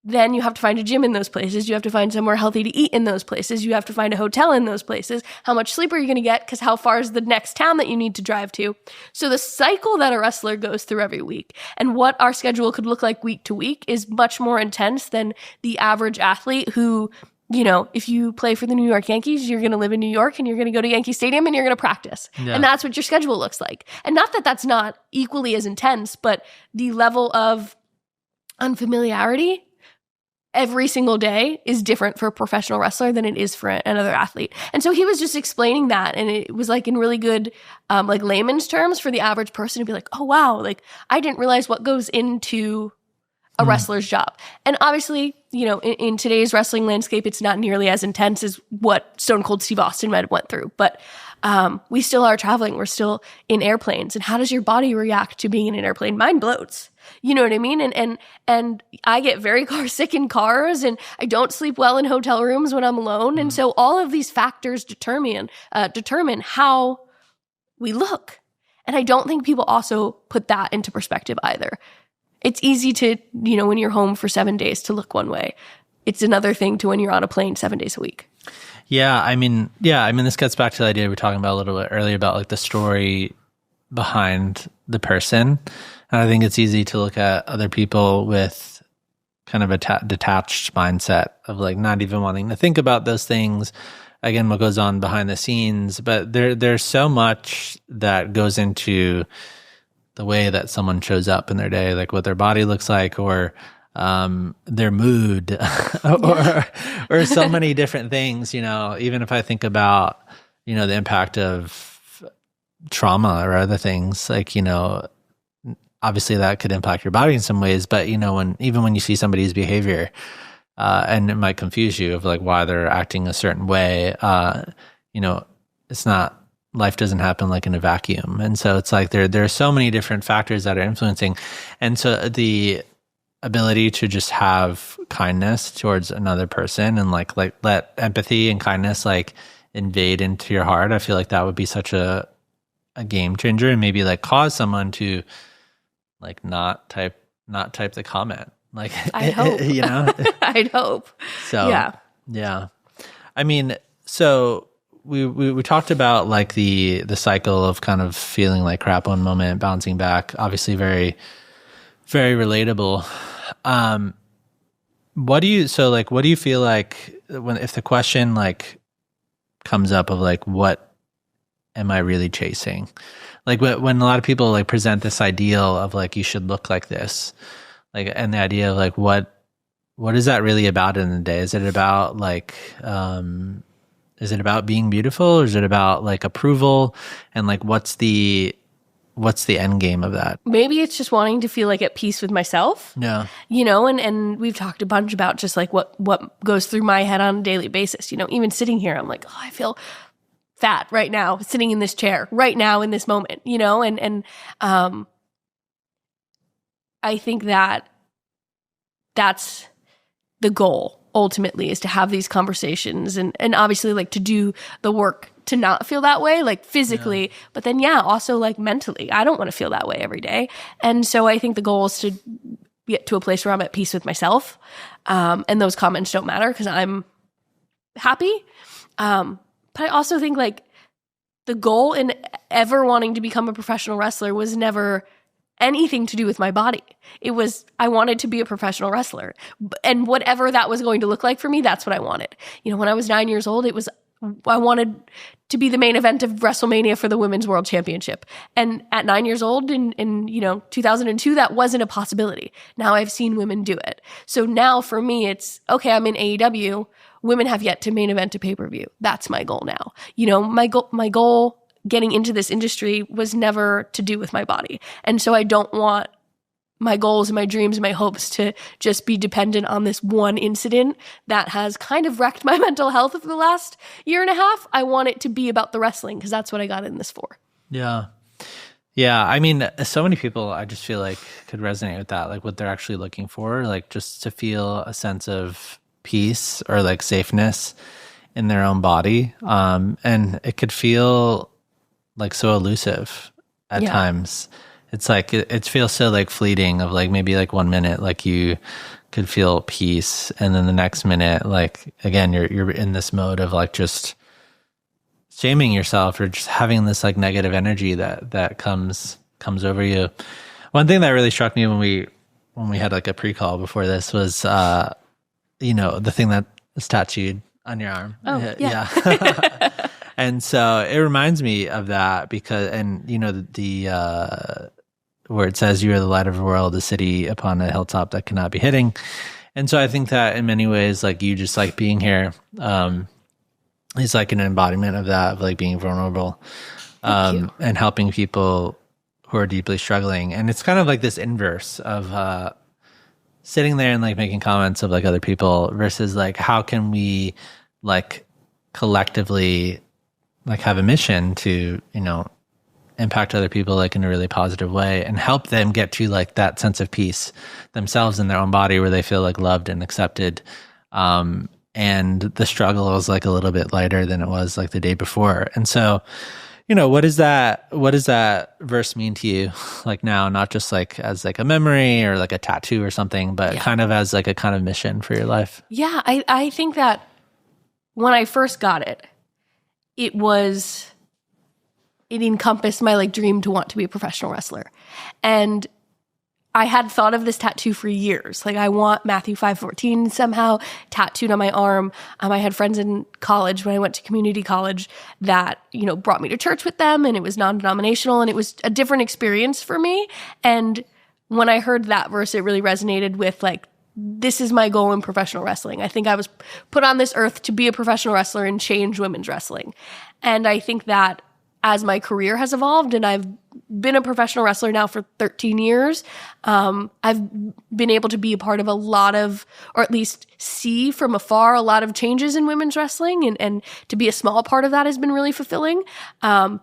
S2: then you have to find a gym in those places. You have to find somewhere healthy to eat in those places. You have to find a hotel in those places. How much sleep are you going to get? Because how far is the next town that you need to drive to? So the cycle that a wrestler goes through every week and what our schedule could look like week to week is much more intense than the average athlete who, you know, if you play for the New York Yankees, you're going to live in New York and you're going to go to Yankee Stadium and you're going to practice. Yeah. And that's what your schedule looks like. And not that that's not equally as intense, but the level of unfamiliarity every single day is different for a professional wrestler than it is for another athlete. And so he was just explaining that. And it was like in really good, like layman's terms for the average person to be like, oh, wow, like I didn't realize what goes into a wrestler's job. And obviously, you know, in today's wrestling landscape, it's not nearly as intense as what Stone Cold Steve Austin might have went through. But we still are traveling. We're still in airplanes. And how does your body react to being in an airplane? Mine bloats. You know what I mean? And I get very car sick in cars, and I don't sleep well in hotel rooms when I'm alone. And so all of these factors determine how we look. And I don't think people also put that into perspective either. It's easy to, you know, when you're home for 7 days to look one way. It's another thing to when you're on a plane 7 days a week.
S1: Yeah, I mean, this gets back to the idea we were talking about a little bit earlier about like the story behind the person. And I think it's easy to look at other people with kind of a detached mindset of like not even wanting to think about those things. Again, what goes on behind the scenes, but there's so much that goes into the way that someone shows up in their day, like what their body looks like, or their mood, or so many different things. You know, even if I think about, you know, the impact of trauma or other things, like, you know, obviously that could impact your body in some ways, but you know, when you see somebody's behavior, and it might confuse you of like why they're acting a certain way, you know, it's not, life doesn't happen like in a vacuum. And so it's like there are so many different factors that are influencing. And so the ability to just have kindness towards another person and like let empathy and kindness like invade into your heart, I feel like that would be such a game changer, and maybe like cause someone to like not type the comment. Like
S2: I hope.
S1: You know?
S2: I'd hope.
S1: So yeah. I mean, so we talked about like the cycle of kind of feeling like crap one moment, bouncing back. Obviously, very, very relatable. What do you feel like if the question like comes up of like, what am I really chasing? Like when a lot of people like present this ideal of like, you should look like this, like, and the idea of like, what is that really about in the day? Is it about like, is it about being beautiful, or is it about like approval? And like, what's the end game of that? Maybe
S2: it's just wanting to feel like at peace with myself.
S1: Yeah.
S2: You know, and we've talked a bunch about just like what goes through my head on a daily basis. You know, even sitting here, I'm like, oh, I feel fat right now, sitting in this chair right now in this moment, you know, and I think that that's the goal ultimately, is to have these conversations and obviously like to do the work to not feel that way, like physically, but then also like mentally. I don't want to feel that way every day. And so I think the goal is to get to a place where I'm at peace with myself. And those comments don't matter because I'm happy. But I also think like the goal in ever wanting to become a professional wrestler was never anything to do with my body. It was, I wanted to be a professional wrestler, and whatever that was going to look like for me, that's what I wanted. You know, when I was 9 years old, I wanted to be the main event of WrestleMania for the Women's World Championship. And at 9 years old in 2002, that wasn't a possibility. Now I've seen women do it. So now for me, it's okay, I'm in AEW. Women have yet to main event a pay-per-view. That's my goal now. You know, my goal getting into this industry was never to do with my body. And so I don't want my goals and my dreams and my hopes to just be dependent on this one incident that has kind of wrecked my mental health for the last year and a half. I want it to be about the wrestling because that's what I got in this for.
S1: Yeah. Yeah. I mean, so many people I just feel like could resonate with that, like what they're actually looking for, like just to feel a sense of peace or like safeness in their own body. And it could feel like so elusive at times. It's like, it feels so like fleeting of like maybe like 1 minute, like you could feel peace, and then the next minute, like again, you're in this mode of like just shaming yourself or just having this like negative energy that comes over you. One thing that really struck me when we had like a pre-call before this was the thing that is tattooed on your arm.
S2: Oh, yeah.
S1: And so it reminds me of that because, and the where it says you are the light of the world, a city upon a hilltop that cannot be hidden. And so I think that in many ways, like you just like being here, is like an embodiment of that, of like being vulnerable, and helping people who are deeply struggling. And it's kind of like this inverse of, sitting there and like making comments of like other people versus like, how can we like collectively like have a mission to, impact other people like in a really positive way and help them get to like that sense of peace themselves in their own body where they feel like loved and accepted. And the struggle is like a little bit lighter than it was like the day before. And so, what does that verse mean to you like now, not just like as like a memory or like a tattoo or something, but kind of as like a kind of mission for your life?
S2: Yeah. I think that when I first got it, it encompassed my like dream to want to be a professional wrestler. And I had thought of this tattoo for years. Like I want Matthew 5:14 somehow tattooed on my arm. I had friends in college when I went to community college that, brought me to church with them, and it was non-denominational and it was a different experience for me. And when I heard that verse, it really resonated with like, this is my goal in professional wrestling. I think I was put on this earth to be a professional wrestler and change women's wrestling. And I think that as my career has evolved, and I've been a professional wrestler now for 13 years, I've been able to be a part of a lot of, or at least see from afar, a lot of changes in women's wrestling. And to be a small part of that has been really fulfilling,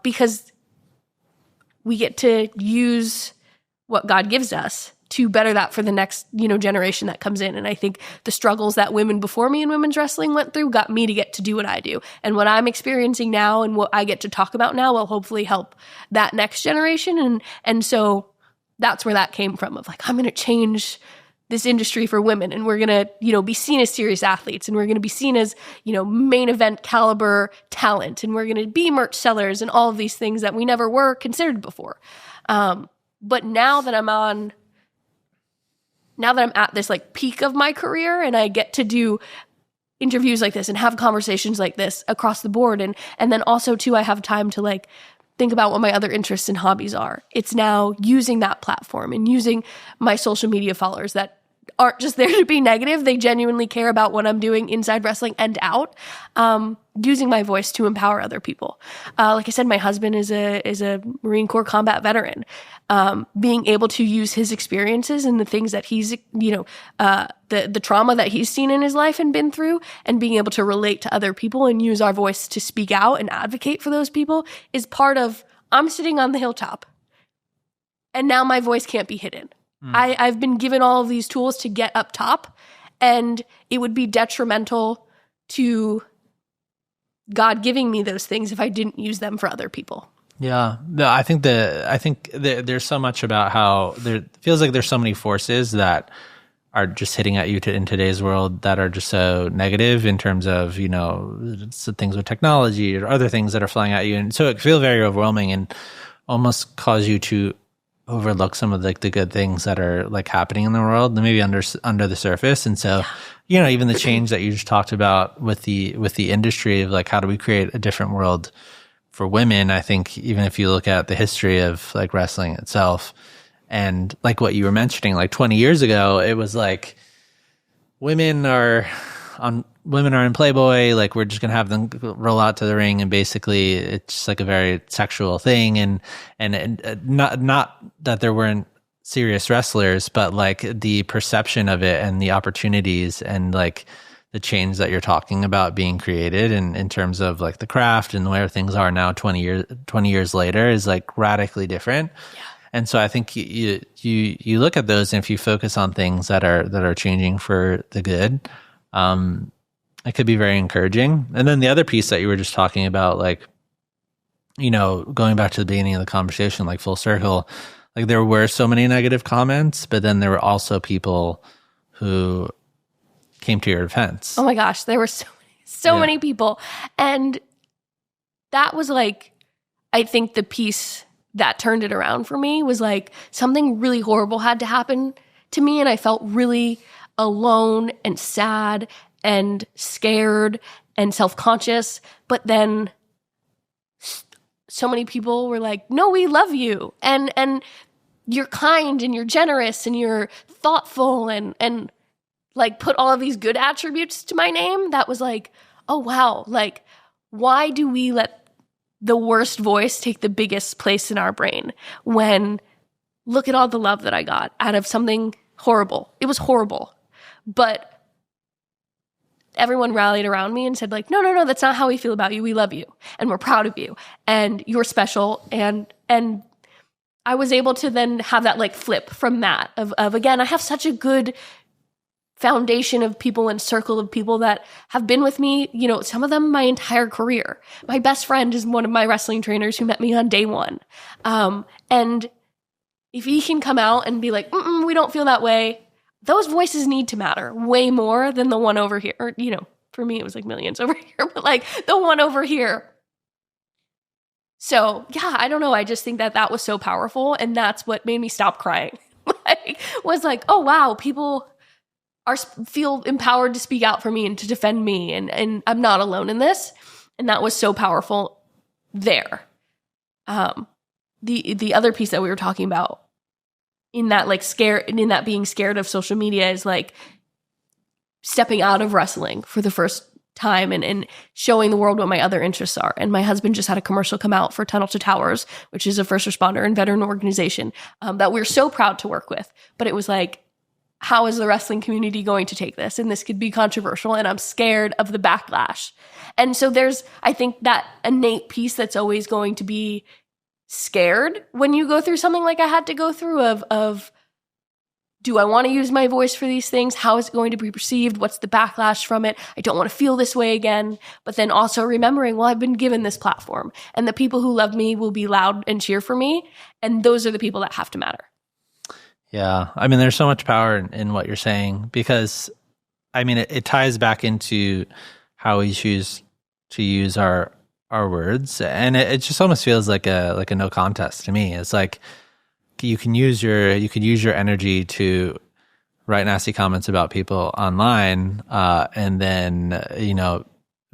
S2: because we get to use what God gives us to better that for the next, generation that comes in. And I think the struggles that women before me in women's wrestling went through got me to get to do what I do. And what I'm experiencing now and what I get to talk about now will hopefully help that next generation. And so that's where that came from, of like, I'm going to change this industry for women, and we're going to, be seen as serious athletes, and we're going to be seen as, main event caliber talent, and we're going to be merch sellers and all of these things that we never were considered before. But now that I'm at this like peak of my career, and I get to do interviews like this and have conversations like this across the board. And then also too, I have time to like think about what my other interests and hobbies are. It's now using that platform and using my social media followers that aren't just there to be negative. They genuinely care about what I'm doing inside wrestling and out. Using my voice to empower other people. Like I said, my husband is a Marine Corps combat veteran. Being able to use his experiences and the things that he's, the trauma that he's seen in his life and been through, and being able to relate to other people and use our voice to speak out and advocate for those people is part of, I'm sitting on the hilltop and now my voice can't be hidden. I've been given all of these tools to get up top, and it would be detrimental to God giving me those things if I didn't use them for other people.
S1: Yeah, no, I think there's so much about how there feels like there's so many forces that are just hitting at you in today's world that are just so negative in terms of, things with technology or other things that are flying at you. And so it feels very overwhelming and almost cause you to overlook some of the good things that are like happening in the world, maybe under the surface. And so, even the change that you just talked about with the industry of like, how do we create a different world for women? I think even if you look at the history of like wrestling itself, and like what you were mentioning, like 20 years ago, it was like women are in Playboy, like we're just gonna have them roll out to the ring, and basically it's just like a very sexual thing, and not that there weren't serious wrestlers, but like the perception of it and the opportunities and like the change that you're talking about being created, and in terms of like the craft and where things are now 20 years later is like radically different. Yeah. And so I think you look at those, and if you focus on things that are changing for the good, it could be very encouraging. And then the other piece that you were just talking about, like, going back to the beginning of the conversation, like full circle, like there were so many negative comments, but then there were also people who came to your defense.
S2: Oh my gosh, there were so many people. And that was like, I think the piece that turned it around for me was like something really horrible had to happen to me. And I felt really alone and sad and scared and self-conscious. But then so many people were like, no, we love you. And you're kind and you're generous and you're thoughtful and like put all of these good attributes to my name. That was like, oh wow, like why do we let the worst voice take the biggest place in our brain when look at all the love that I got out of something horrible. It was horrible. But everyone rallied around me and said like, no, that's not how we feel about you. We love you and we're proud of you and you're special. And I was able to then have that like flip from that of again, I have such a good foundation of people and circle of people that have been with me, you know, some of them my entire career. My best friend is one of my wrestling trainers who met me on day one. And if he can come out and be like, we don't feel that way, those voices need to matter way more than the one over here. Or, you know, for me, it was like millions over here, but like the one over here. So yeah, I don't know. I just think that was so powerful. And that's what made me stop crying. was like, oh wow, people feel empowered to speak out for me and to defend me. And I'm not alone in this. And that was so powerful there. The other piece that we were talking about in that like in that being scared of social media is like stepping out of wrestling for the first time and showing the world what my other interests are. And my husband just had a commercial come out for Tunnel to Towers, which is a first responder and veteran organization that we're so proud to work with. But it was like, how is the wrestling community going to take this? And this could be controversial, and I'm scared of the backlash. And so there's, I think, that innate piece that's always going to be scared when you go through something like I had to go through of do I want to use my voice for these things? How is it going to be perceived? What's the backlash from it? I don't want to feel this way again. But then also remembering, well, I've been given this platform, and the people who love me will be loud and cheer for me. And those are the people that have to matter.
S1: Yeah. I mean, there's so much power in what you're saying because, I mean, it ties back into how we choose to use our words. And it just almost feels like a no contest to me. It's like you could use your energy to write nasty comments about people online and then, you know,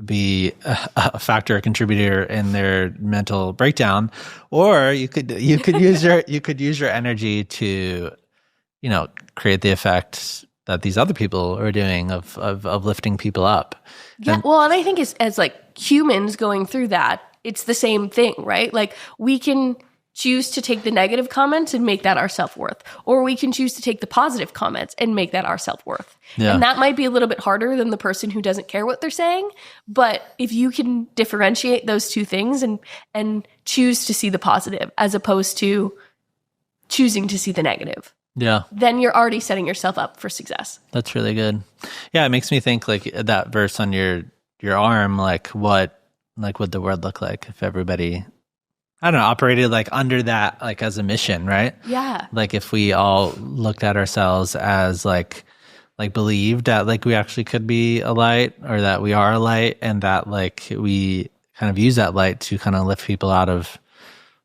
S1: be a factor, a contributor in their mental breakdown, or you could use your energy to, you know, create the effect that these other people are doing of lifting people up.
S2: Yeah, and I think as like humans going through that, it's the same thing, right? Like we can choose to take the negative comments and make that our self-worth, or we can choose to take the positive comments and make that our self-worth. Yeah. And that might be a little bit harder than the person who doesn't care what they're saying. But if you can differentiate those two things and choose to see the positive as opposed to choosing to see the negative,
S1: yeah,
S2: then you're already setting yourself up for success.
S1: That's really good. Yeah, it makes me think like that verse on your arm, like what would the world look like if everybody, I don't know, operated like under that, like as a mission, right?
S2: Yeah.
S1: Like if we all looked at ourselves as like believed that like we actually could be a light, or that we are a light, and that like we kind of use that light to kind of lift people out of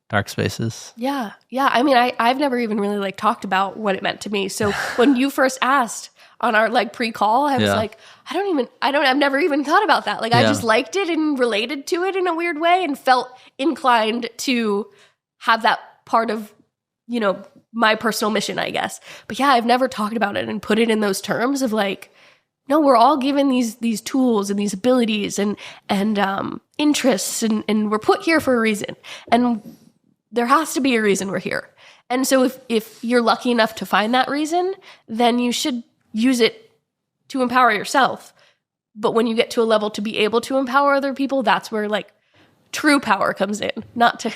S1: dark spaces.
S2: Yeah. Yeah. I mean, I've never even really like talked about what it meant to me. So when you first asked on our like pre-call, I was like, I've never even thought about that. Like I just liked it and related to it in a weird way and felt inclined to have that part of, you know, my personal mission, I guess. But yeah, I've never talked about it and put it in those terms of like, no, we're all given these tools and these abilities and interests and we're put here for a reason. And there has to be a reason we're here. And so if you're lucky enough to find that reason, then you should use it to empower yourself. But when you get to a level to be able to empower other people, that's where like true power comes in. Not to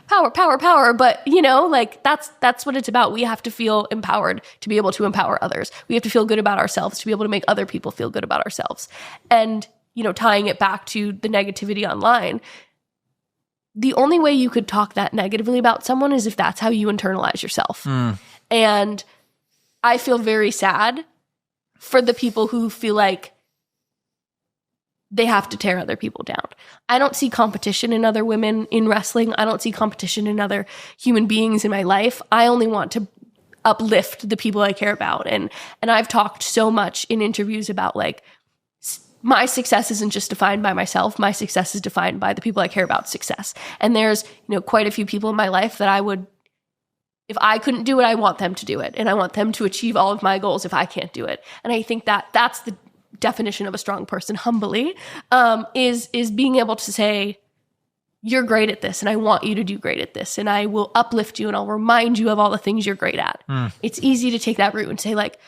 S2: power, but you know, like that's what it's about. We have to feel empowered to be able to empower others. We have to feel good about ourselves to be able to make other people feel good about ourselves. And, you know, tying it back to the negativity online, the only way you could talk that negatively about someone is if that's how you internalize yourself. And I feel very sad for the people who feel like they have to tear other people down. I don't see competition in other women in wrestling. I don't see competition in other human beings in my life. I only want to uplift the people I care about. And I've talked so much in interviews about like, my success isn't just defined by myself. My success is defined by the people I care about success. And there's, quite a few people in my life that I would, if I couldn't do it, I want them to do it. And I want them to achieve all of my goals if I can't do it. And I think that that's the definition of a strong person, humbly, is being able to say, you're great at this and I want you to do great at this. And I will uplift you and I'll remind you of all the things you're great at. It's easy to take that route and say like,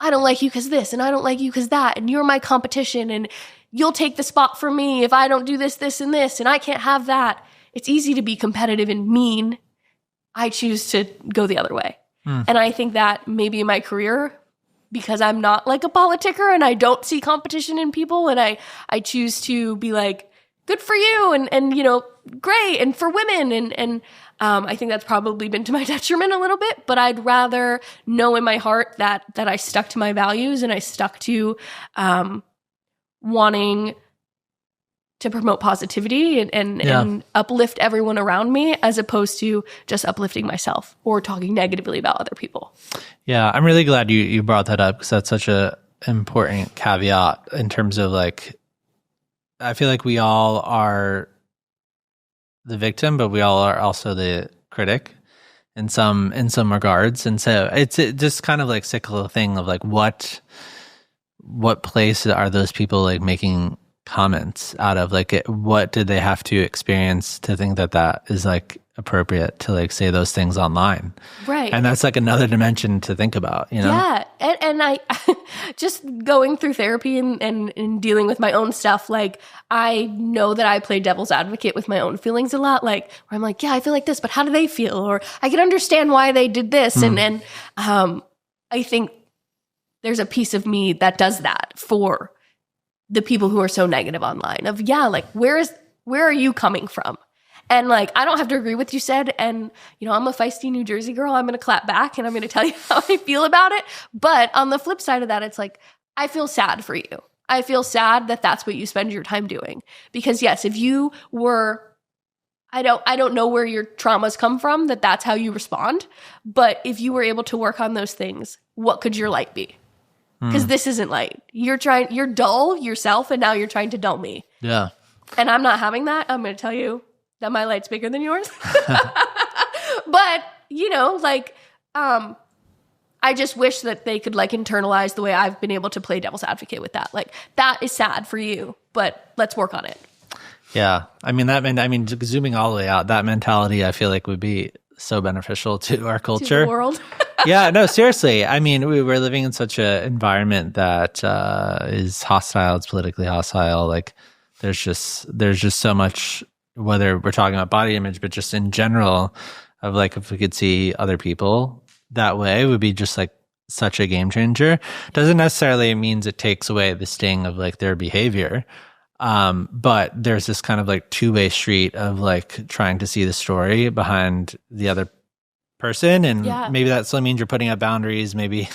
S2: I don't like you because this and I don't like you because that. And you're my competition and you'll take the spot from me if I don't do this, this, and this. And I can't have that. It's easy to be competitive and mean. I choose to go the other way. And I think that maybe in my career, because I'm not like a politicker and I don't see competition in people and I choose to be like, good for you and great and for women and I think that's probably been to my detriment a little bit, but I'd rather know in my heart that I stuck to my values and I stuck to wanting to promote positivity and uplift everyone around me as opposed to just uplifting myself or talking negatively about other people.
S1: Yeah, I'm really glad you brought that up because that's such a important caveat in terms of like, I feel like we all are the victim, but we all are also the critic in some regards. And so it's just kind of like cyclical thing of like what place are those people like making comments out of? Like what did they have to experience to think that is like appropriate to like say those things online?
S2: Right.
S1: And that's like another dimension to think about,
S2: Yeah. And I just going through therapy and dealing with my own stuff, like I know that I play devil's advocate with my own feelings a lot, like where I'm like, yeah, I feel like this, but how do they feel? Or I can understand why they did this. And I think there's a piece of me that does that for the people who are so negative online of, like, where are you coming from? And like, I don't have to agree with you said, and I'm a feisty New Jersey girl. I'm going to clap back and I'm going to tell you how I feel about it. But on the flip side of that, it's like, I feel sad for you. I feel sad that that's what you spend your time doing. Because yes, if you were, I don't know where your traumas come from, that's how you respond. But if you were able to work on those things, what could your light be? Because this isn't light. You're dull yourself and now you're trying to dull me.
S1: Yeah.
S2: And I'm not having that. I'm going to tell you that my light's bigger than yours. But, I just wish that they could like internalize the way I've been able to play devil's advocate with that. Like, that is sad for you, but let's work on it.
S1: Yeah. Zooming all the way out, that mentality I feel like would be so beneficial to our culture.
S2: To the world.
S1: Yeah, no, seriously. I mean, we're living in such an environment that is hostile. It's politically hostile. Like, there's just so much, whether we're talking about body image, but just in general, of like, if we could see other people that way, would be just like such a game changer. Doesn't necessarily means it takes away the sting of like their behavior. But there's this kind of like two-way street of like trying to see the story behind the other person. And maybe that still means you're putting up boundaries. Maybe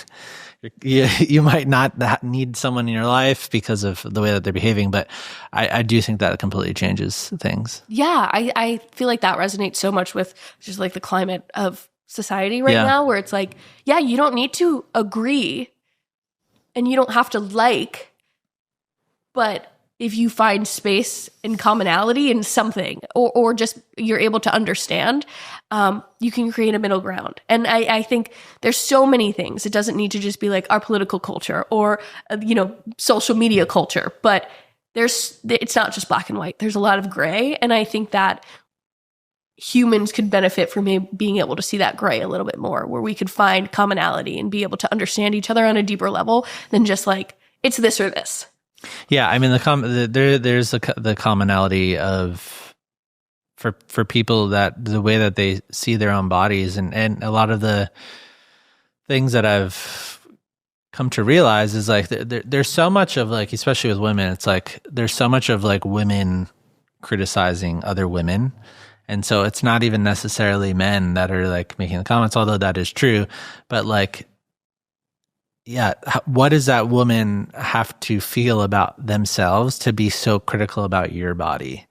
S1: you might not need someone in your life because of the way that they're behaving. But I do think that completely changes things. Yeah.
S2: I feel like that resonates so much with just like the climate of society right now, where it's like, you don't need to agree and you don't have to like, but if you find space and commonality in something or just you're able to understand, you can create a middle ground. And I think there's so many things. It doesn't need to just be like our political culture or, social media culture, but it's not just black and white. There's a lot of gray. And I think that humans could benefit from being able to see that gray a little bit more, where we could find commonality and be able to understand each other on a deeper level than just like, it's this or this.
S1: Yeah, I mean there's the commonality of for people that the way that they see their own bodies and a lot of the things that I've come to realize is like there's so much of like, especially with women, it's like there's so much of like women criticizing other women. And so it's not even necessarily men that are like making the comments, although that is true, but like what does that woman have to feel about themselves to be so critical about your body?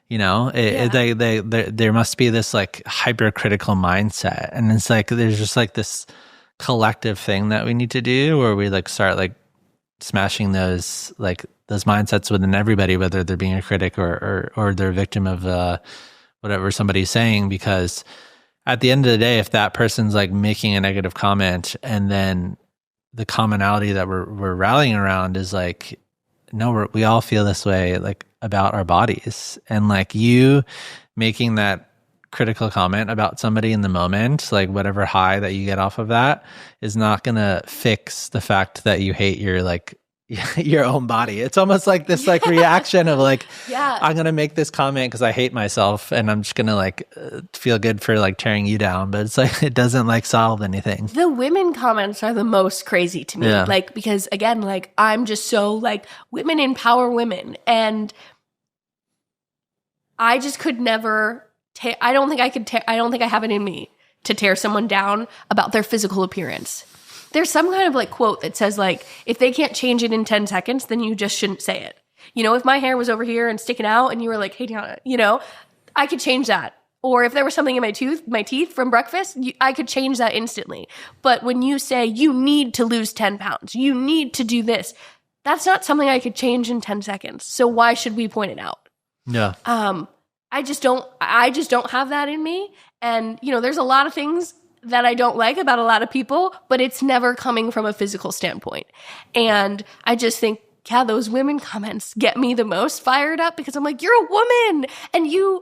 S1: You know, there must be this like hypercritical mindset, and it's like there's just like this collective thing that we need to do, where we like start like smashing those mindsets within everybody, whether they're being a critic or they're a victim of whatever somebody's saying. Because at the end of the day, if that person's like making a negative comment, and then the commonality that we're rallying around is like, no, we all feel this way, like about our bodies, and like you making that critical comment about somebody in the moment, like whatever high that you get off of that is not going to fix the fact that you hate your like your own body. It's almost like this like reaction of like, I'm going to make this comment because I hate myself, and I'm just going to like feel good for like tearing you down. But it's like, it doesn't like solve anything.
S2: The women comments are the most crazy to me. Like, because again, like I'm just so like women empower women, and I just could never I don't think I have it in me to tear someone down about their physical appearance. There's some kind of like quote that says like, if they can't change it in 10 seconds, then you just shouldn't say it. You know, if my hair was over here and sticking out and you were like, hey, Deonna, you know, I could change that. Or if there was something in my teeth from breakfast, I could change that instantly. But when you say you need to lose 10 pounds, you need to do this, that's not something I could change in 10 seconds. So why should we point it out?
S1: Yeah.
S2: I just don't have that in me. And, you know, there's a lot of things that I don't like about a lot of people, but it's never coming from a physical standpoint. And I just think, those women comments get me the most fired up, because I'm like, you're a woman and you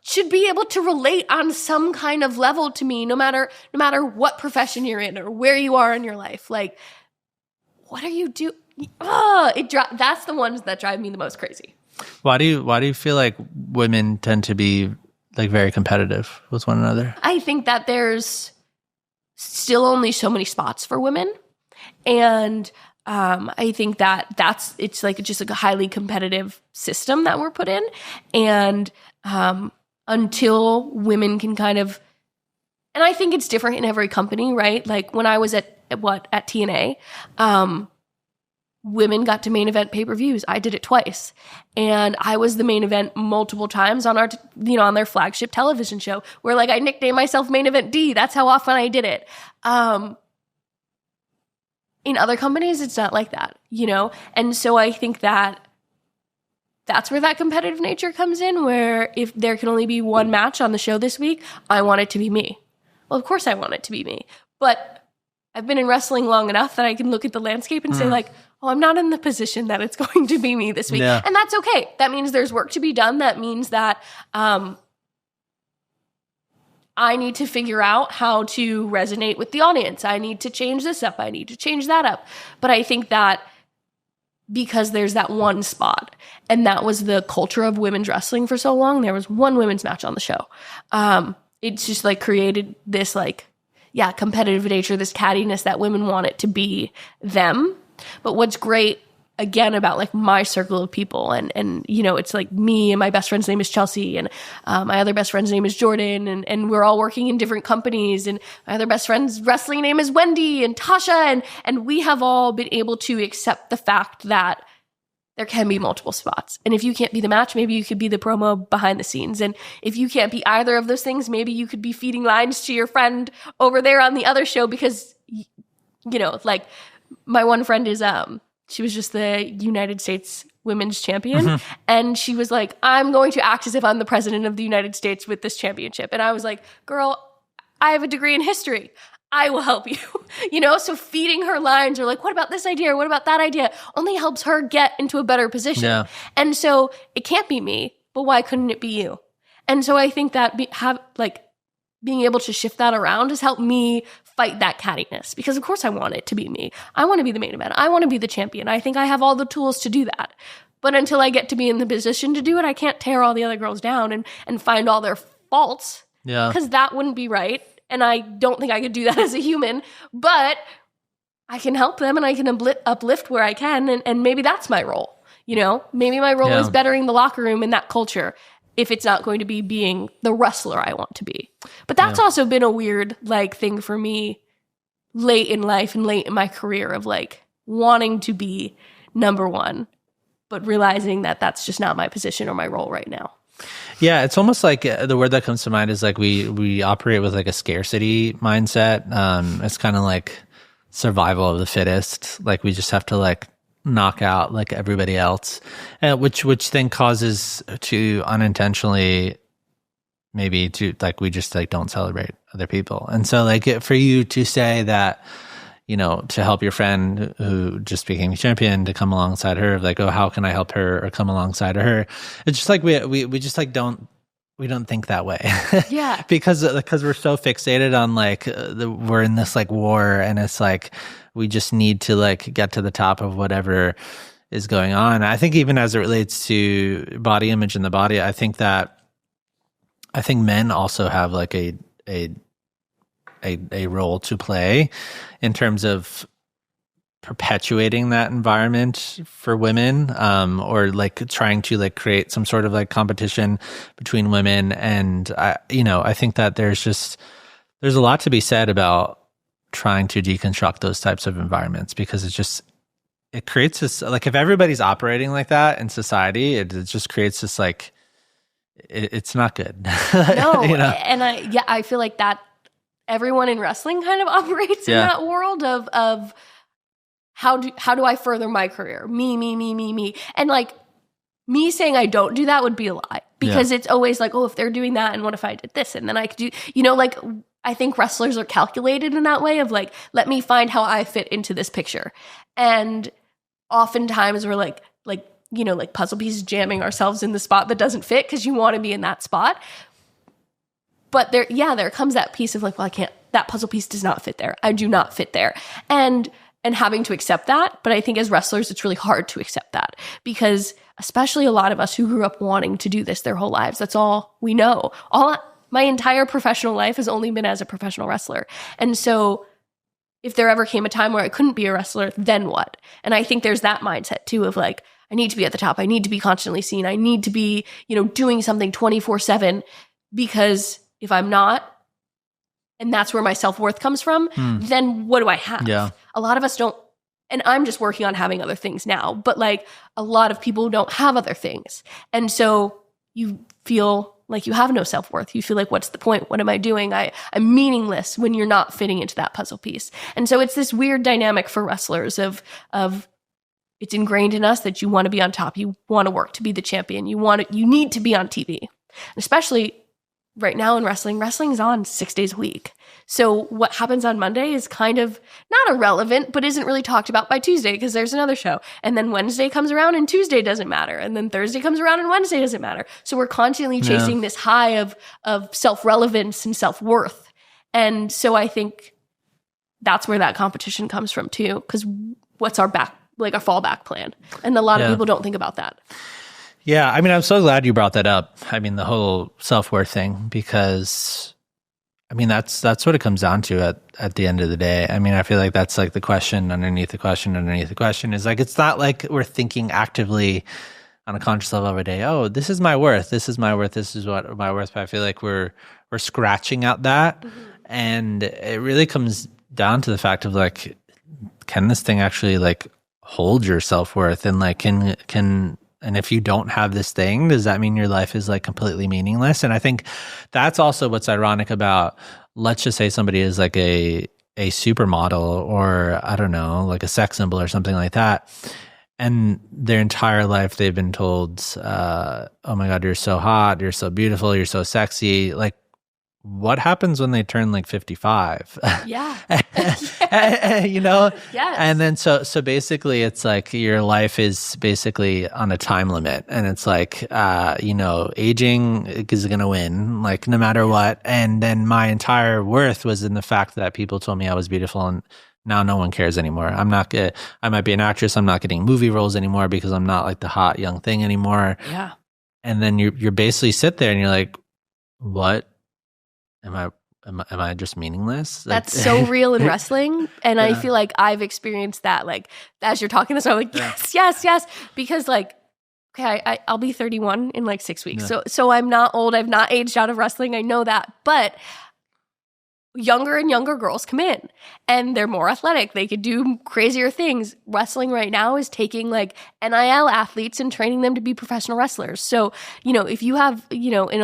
S2: should be able to relate on some kind of level to me, no matter what profession you're in or where you are in your life. Like, what are you doing? That's the ones that drive me the most crazy.
S1: Why do you feel like women tend to be like very competitive with one another? I
S2: think that there's still only so many spots for women, and I think that it's like just like a highly competitive system that we're put in, and until women can kind of, and I think it's different in every company, right? Like when I was at TNA, women got to main event pay-per-views. I did it twice. And I was the main event multiple times on on their flagship television show, where like I nicknamed myself Main Event D. That's how often I did it. In other companies, it's not like that, you know? And so I think that that's where that competitive nature comes in, where if there can only be one match on the show this week, I want it to be me. Well, of course I want it to be me. But I've been in wrestling long enough that I can look at the landscape and say like, oh, I'm not in the position that it's going to be me this week. Yeah. And that's okay. That means there's work to be done. That means that I need to figure out how to resonate with the audience. I need to change this up. I need to change that up. But I think that because there's that one spot, and that was the culture of women's wrestling for so long, there was one women's match on the show. It's just like created this like, competitive nature, this cattiness that women want it to be them. But what's great, again, about like my circle of people, and you know, it's like me and my best friend's name is Chelsea, and my other best friend's name is Jordan, and we're all working in different companies, and my other best friend's wrestling name is Wendy and Tasha, and we have all been able to accept the fact that there can be multiple spots. And if you can't be the match, maybe you could be the promo behind the scenes. And if you can't be either of those things, maybe you could be feeding lines to your friend over there on the other show, because, you know, like my one friend is, she was just the United States Women's Champion. And she was like, I'm going to act as if I'm the president of the United States with this championship. And I was like, girl, I have a degree in history. I will help you. You know, so feeding her lines or like, what about this idea or what about that idea only helps her get into a better position. Yeah. And so it can't be me, but why couldn't it be you? And so I think that being able to shift that around has helped me fight that cattiness, because of course I want it to be me. I want to be the main event. I want to be the champion. I think I have all the tools to do that. But until I get to be in the position to do it, I can't tear all the other girls down and find all their faults. Yeah. Because that wouldn't be right. And I don't think I could do that as a human, but I can help them and I can uplift where I can. And maybe that's my role. You know, maybe my role is bettering the locker room in that culture, if it's not going to be being the wrestler I want to be. But that's also been a weird like thing for me late in life and late in my career of like wanting to be number one, but realizing that that's just not my position or my role right now.
S1: Yeah, it's almost like the word that comes to mind is like we operate with like a scarcity mindset. It's kind of like survival of the fittest. Like we just have to like knock out like everybody else, which then causes to unintentionally maybe to like we just like don't celebrate other people. And so like for you to say that, you know, to help your friend who just became a champion to come alongside her, like, oh, how can I help her or come alongside of her? It's just like we just like don't think that way.
S2: Yeah.
S1: because we're so fixated on like we're in this like war, and it's like we just need to like get to the top of whatever is going on. I think even as it relates to body image in the body, I think men also have like a role to play in terms of perpetuating that environment for women, or like trying to like create some sort of like competition between women. And I think that there's a lot to be said about trying to deconstruct those types of environments, because it creates this, like if everybody's operating like that in society, it just creates this like, it's not good.
S2: No.
S1: You know?
S2: And I feel like that everyone in wrestling kind of operates in that world of how do I further my career? Me. And like me saying I don't do that would be a lie, because it's always like, oh, if they're doing that, and what if I did this? And then I could do, like I think wrestlers are calculated in that way of like, let me find how I fit into this picture. And oftentimes we're like puzzle pieces jamming ourselves in the spot that doesn't fit because you want to be in that spot. But there comes that piece of like, well, I can't, that puzzle piece does not fit there. I do not fit there. And having to accept that. But I think as wrestlers, it's really hard to accept that, because especially a lot of us who grew up wanting to do this their whole lives, that's all we know. My entire professional life has only been as a professional wrestler. And so if there ever came a time where I couldn't be a wrestler, then what? And I think there's that mindset too of like, I need to be at the top. I need to be constantly seen. I need to be, doing something 24/7, because if I'm not, and that's where my self-worth comes from, then what do I have?
S1: Yeah.
S2: A lot of us don't, and I'm just working on having other things now, but like a lot of people don't have other things. And so you feel like you have no self-worth. You feel like, what's the point? What am I doing? I'm meaningless when you're not fitting into that puzzle piece. And so it's this weird dynamic for wrestlers of it's ingrained in us that you want to be on top. You want to work to be the champion. You need to be on TV. Especially right now in wrestling's on 6 days a week. So what happens on Monday is kind of not irrelevant, but isn't really talked about by Tuesday because there's another show. And then Wednesday comes around and Tuesday doesn't matter. And then Thursday comes around and Wednesday doesn't matter. So we're constantly chasing this high of self-relevance and self-worth. And so I think that's where that competition comes from too, because what's our fallback plan? And a lot of people don't think about that.
S1: Yeah, I mean, I'm so glad you brought that up. I mean, the whole self-worth thing, because I mean, that's what it comes down to at the end of the day. I mean, I feel like that's like the question underneath the question is like, it's not like we're thinking actively on a conscious level every day, oh, this is my worth, this is what my worth. But I feel like we're scratching out that. Mm-hmm. And it really comes down to the fact of like, can this thing actually like hold your self-worth? And like, and if you don't have this thing, does that mean your life is like completely meaningless? And I think that's also what's ironic about, let's just say somebody is like a supermodel, or I don't know, like a sex symbol or something like that. And their entire life they've been told, oh my God, you're so hot, you're so beautiful, you're so sexy. Like, what happens when they turn like 55?
S2: Yeah.
S1: Yes. And then so basically it's like your life is basically on a time limit, and it's like aging is going to win, like no matter what. And then my entire worth was in the fact that people told me I was beautiful, and now no one cares anymore. I might be an actress, I'm not getting movie roles anymore because I'm not like the hot young thing anymore.
S2: Yeah.
S1: And then you're basically sit there and you're like, what? Am I just meaningless?
S2: That's so real in wrestling. And I feel like I've experienced that, like, as you're talking to someone, like, yes. Because like, okay, I'll be 31 in like 6 weeks. Yeah. So I'm not old. I've not aged out of wrestling. I know that. But younger and younger girls come in and they're more athletic. They could do crazier things. Wrestling right now is taking like NIL athletes and training them to be professional wrestlers. So, if you have, an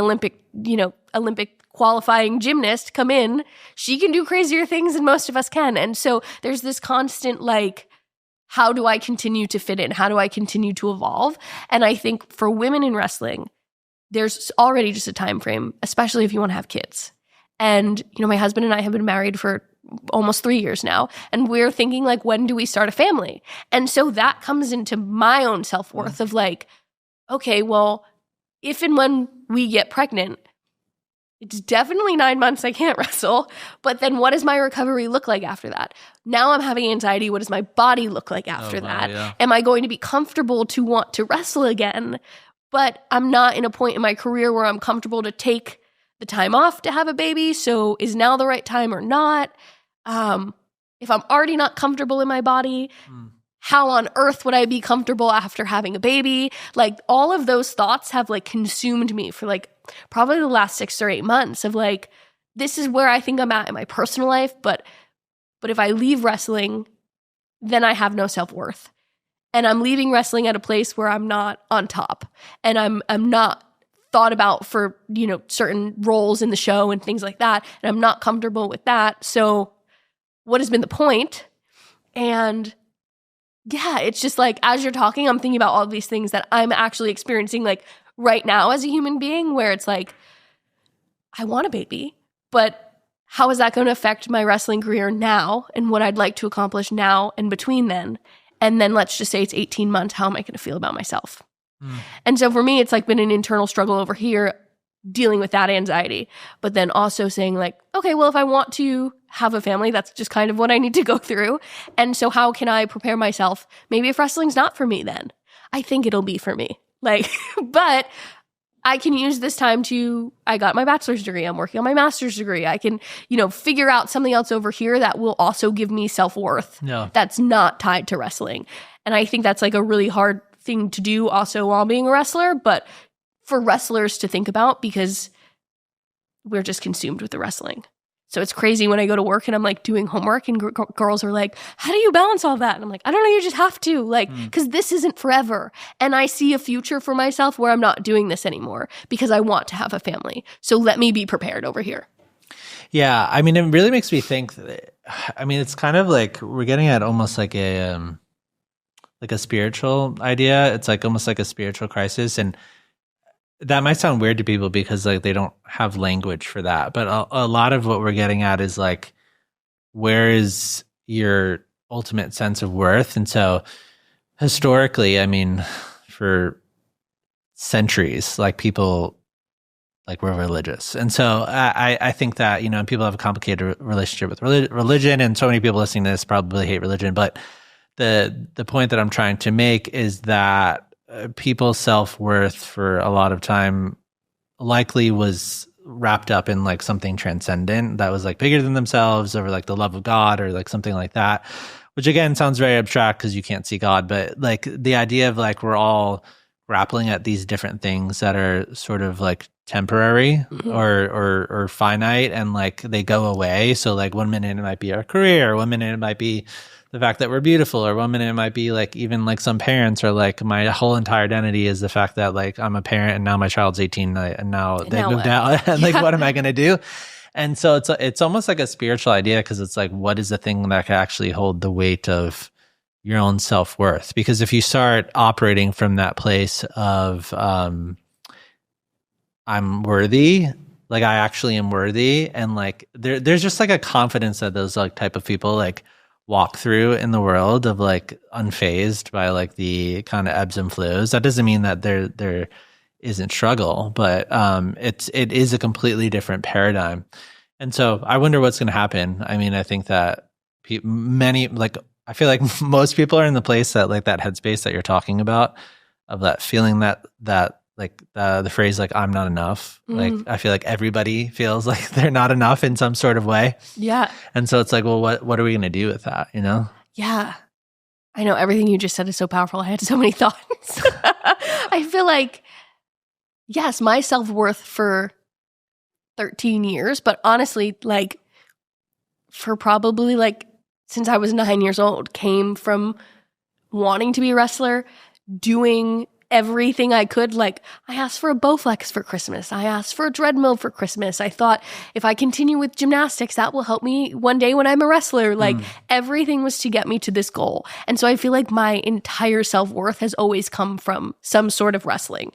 S2: Olympic qualifying gymnast come in, she can do crazier things than most of us can. And so there's this constant like, how do I continue to fit in? How do I continue to evolve? And I think for women in wrestling, there's already just a time frame, especially if you want to have kids. And, my husband and I have been married for almost 3 years now. And we're thinking like, when do we start a family? And so that comes into my own self-worth of like, okay, well, if and when we get pregnant, it's definitely 9 months I can't wrestle. But then what does my recovery look like after that? Now I'm having anxiety. What does my body look like after that? Yeah. Am I going to be comfortable to want to wrestle again? But I'm not in a point in my career where I'm comfortable to take the time off to have a baby. So is now the right time or not? If I'm already not comfortable in my body, how on earth would I be comfortable after having a baby? Like all of those thoughts have like consumed me for like probably the last 6 or 8 months of like, this is where I think I'm at in my personal life. But if I leave wrestling, then I have no self-worth. And I'm leaving wrestling at a place where I'm not on top and I'm not thought about for, certain roles in the show and things like that. And I'm not comfortable with that. So what has been the point? And yeah, it's just like, as you're talking, I'm thinking about all of these things that I'm actually experiencing like right now as a human being, where it's like, I want a baby, but how is that going to affect my wrestling career now and what I'd like to accomplish now and between then? And then let's just say it's 18 months. How am I going to feel about myself? And so for me, it's like been an internal struggle over here dealing with that anxiety, but then also saying like, okay, well, if I want to have a family, that's just kind of what I need to go through. And so how can I prepare myself? Maybe if wrestling's not for me, then I think it'll be for me. Like, but I can use this time I got my bachelor's degree. I'm working on my master's degree. I can, figure out something else over here that will also give me self-worth.
S1: No.
S2: That's not tied to wrestling. And I think that's like a really hard thing to do also while being a wrestler, but for wrestlers to think about because we're just consumed with the wrestling. So it's crazy when I go to work and I'm like doing homework and girls are like, how do you balance all that? And I'm like, I don't know, you just have to, like, because this isn't forever. And I see a future for myself where I'm not doing this anymore because I want to have a family. So let me be prepared over here.
S1: Yeah. I mean, it really makes me think it's kind of like we're getting at almost like a spiritual idea. It's like almost like a spiritual crisis. And that might sound weird to people because like they don't have language for that. But a lot of what we're getting at is like, where is your ultimate sense of worth? And so historically, I mean, for centuries, like people like were religious. And so I think that, people have a complicated relationship with religion, and so many people listening to this probably hate religion. But the point that I'm trying to make is that people's self-worth for a lot of time likely was wrapped up in like something transcendent that was like bigger than themselves, or like the love of God, or like something like that, which again sounds very abstract because you can't see God. But like the idea of like we're all grappling at these different things that are sort of like temporary or finite, and like they go away. So like 1 minute it might be our career, 1 minute it might be the fact that we're beautiful, or 1 minute it might be like even like some parents are like, my whole entire identity is the fact that like I'm a parent and now my child's 18 and now they moved out and like what am I going to do? And so it's almost like a spiritual idea, because it's like, what is the thing that can actually hold the weight of your own self-worth? Because if you start operating from that place of I'm worthy, like I actually am worthy, and like there's just like a confidence that those like type of people like walk through in the world of like unfazed by like the kind of ebbs and flows. That doesn't mean that there isn't struggle, but it is a completely different paradigm. And so I wonder what's going to happen. I mean, I think that I feel like most people are in the place that like that headspace that you're talking about, of that feeling that like the phrase like I'm not enough. Like I feel like everybody feels like they're not enough in some sort of way.
S2: Yeah.
S1: And so it's like, well, what are we going to do with that,
S2: Yeah. I know everything you just said is so powerful. I had so many thoughts. I feel like, yes, my self-worth for 13 years, but honestly, like for probably like since I was 9 years old, came from wanting to be a wrestler, doing everything I could. Like, I asked for a Bowflex for Christmas. I asked for a treadmill for Christmas. I thought if I continue with gymnastics, that will help me one day when I'm a wrestler. Like, everything was to get me to this goal. And so I feel like my entire self-worth has always come from some sort of wrestling.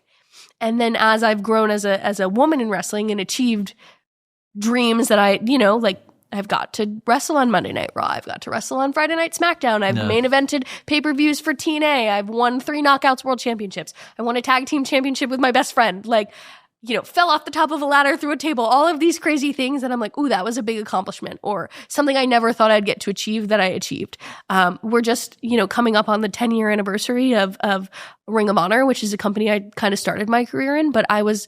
S2: And then as I've grown as a woman in wrestling and achieved dreams that I, like, I've got to wrestle on Monday Night Raw. I've got to wrestle on Friday Night SmackDown. I've main evented pay-per-views for TNA. I've won 3 Knockouts World Championships. I won a tag team championship with my best friend. Like, fell off the top of a ladder through a table. All of these crazy things that I'm like, ooh, that was a big accomplishment, or something I never thought I'd get to achieve that I achieved. We're just, coming up on the 10-year anniversary of Ring of Honor, which is a company I kind of started my career in, but I was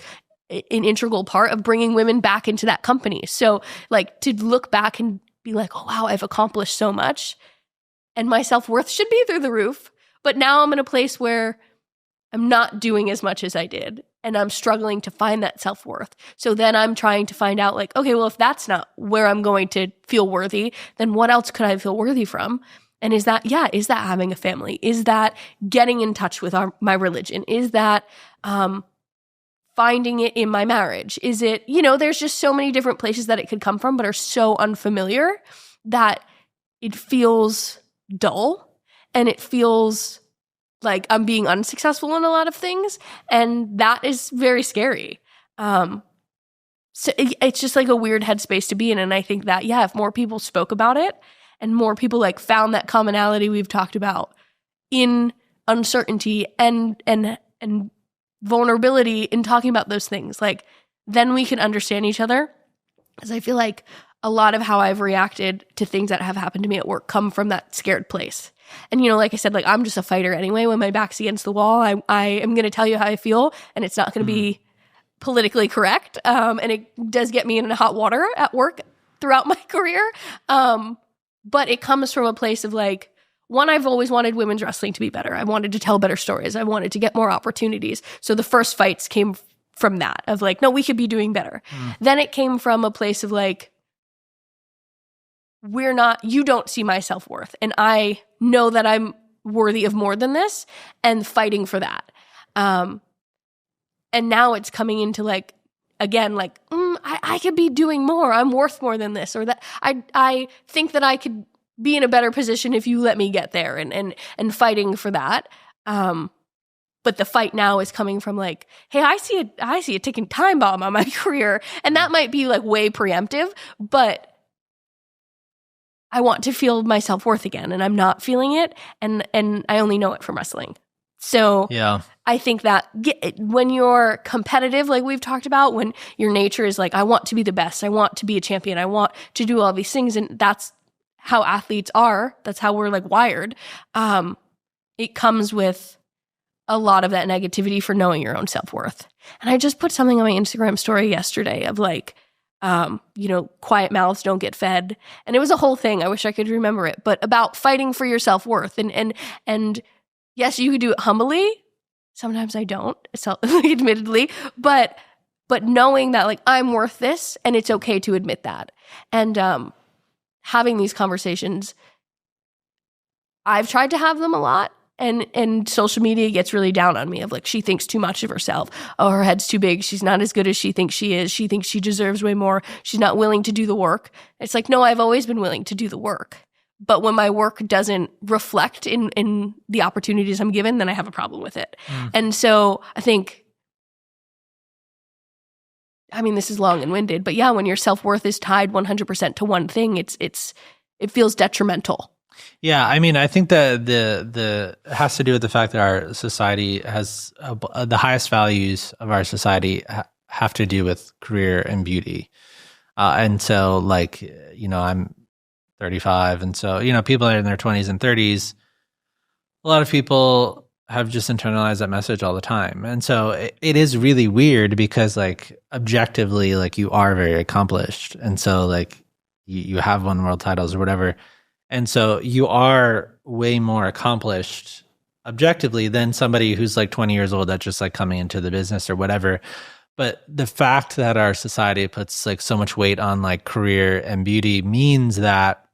S2: an integral part of bringing women back into that company. So like to look back and be like, oh wow, I've accomplished so much and my self-worth should be through the roof. But now I'm in a place where I'm not doing as much as I did and I'm struggling to find that self-worth. So then I'm trying to find out like, okay, well, if that's not where I'm going to feel worthy, then what else could I feel worthy from? And is that having a family? Is that getting in touch with my religion? Is that, finding it in my marriage? Is it, there's just so many different places that it could come from, but are so unfamiliar that it feels dull and it feels like I'm being unsuccessful in a lot of things. And that is very scary. So it's just like a weird headspace to be in. And I think that, if more people spoke about it and more people like found that commonality we've talked about in uncertainty and vulnerability in talking about those things, like then we can understand each other. Because I feel like a lot of how I've reacted to things that have happened to me at work come from that scared place. And like I said, like I'm just a fighter anyway. When my back's against the wall, I am going to tell you how I feel, and it's not going to be politically correct. And it does get me in hot water at work throughout my career. But it comes from a place of like, one, I've always wanted women's wrestling to be better. I wanted to tell better stories. I wanted to get more opportunities. So the first fights came from that of like, no, we could be doing better. Then it came from a place of like, you don't see my self-worth. And I know that I'm worthy of more than this and fighting for that. And now it's coming into like, again, like, I could be doing more. I'm worth more than this, or that I think that I could be in a better position if you let me get there, and fighting for that. But the fight now is coming from like, hey, I see a ticking time bomb on my career. And that might be like way preemptive, but I want to feel my self-worth again, and I'm not feeling it. And I only know it from wrestling. So I think that when you're competitive, like we've talked about, when your nature is like, I want to be the best, I want to be a champion, I want to do all these things, and that's how athletes are, that's how we're like wired, it comes with a lot of that negativity for knowing your own self-worth. And I just put something on my Instagram story yesterday of like, quiet mouths don't get fed. And it was a whole thing. I wish I could remember it, but about fighting for your self-worth. And yes, you could do it humbly. Sometimes I don't, admittedly, but knowing that like I'm worth this, and it's okay to admit that. And, having these conversations, I've tried to have them a lot, and social media gets really down on me of like, she thinks too much of herself. Oh, her head's too big. She's not as good as she thinks she is. She thinks she deserves way more. She's not willing to do the work. It's like, no, I've always been willing to do the work. But when my work doesn't reflect in the opportunities I'm given, then I have a problem with it. And so I think, this is long and winded, but when your self-worth is tied 100% to one thing, it feels detrimental.
S1: Yeah, I think that it has to do with the fact that our society has the highest values of our society have to do with career and beauty. And so like, I'm 35. And so, people are in their 20s and 30s. A lot of people have just internalized that message all the time. And so it is really weird because like objectively, like you are very accomplished. And so like you have won world titles or whatever. And so you are way more accomplished objectively than somebody who's like 20 years old that's just like coming into the business or whatever. But the fact that our society puts like so much weight on like career and beauty means that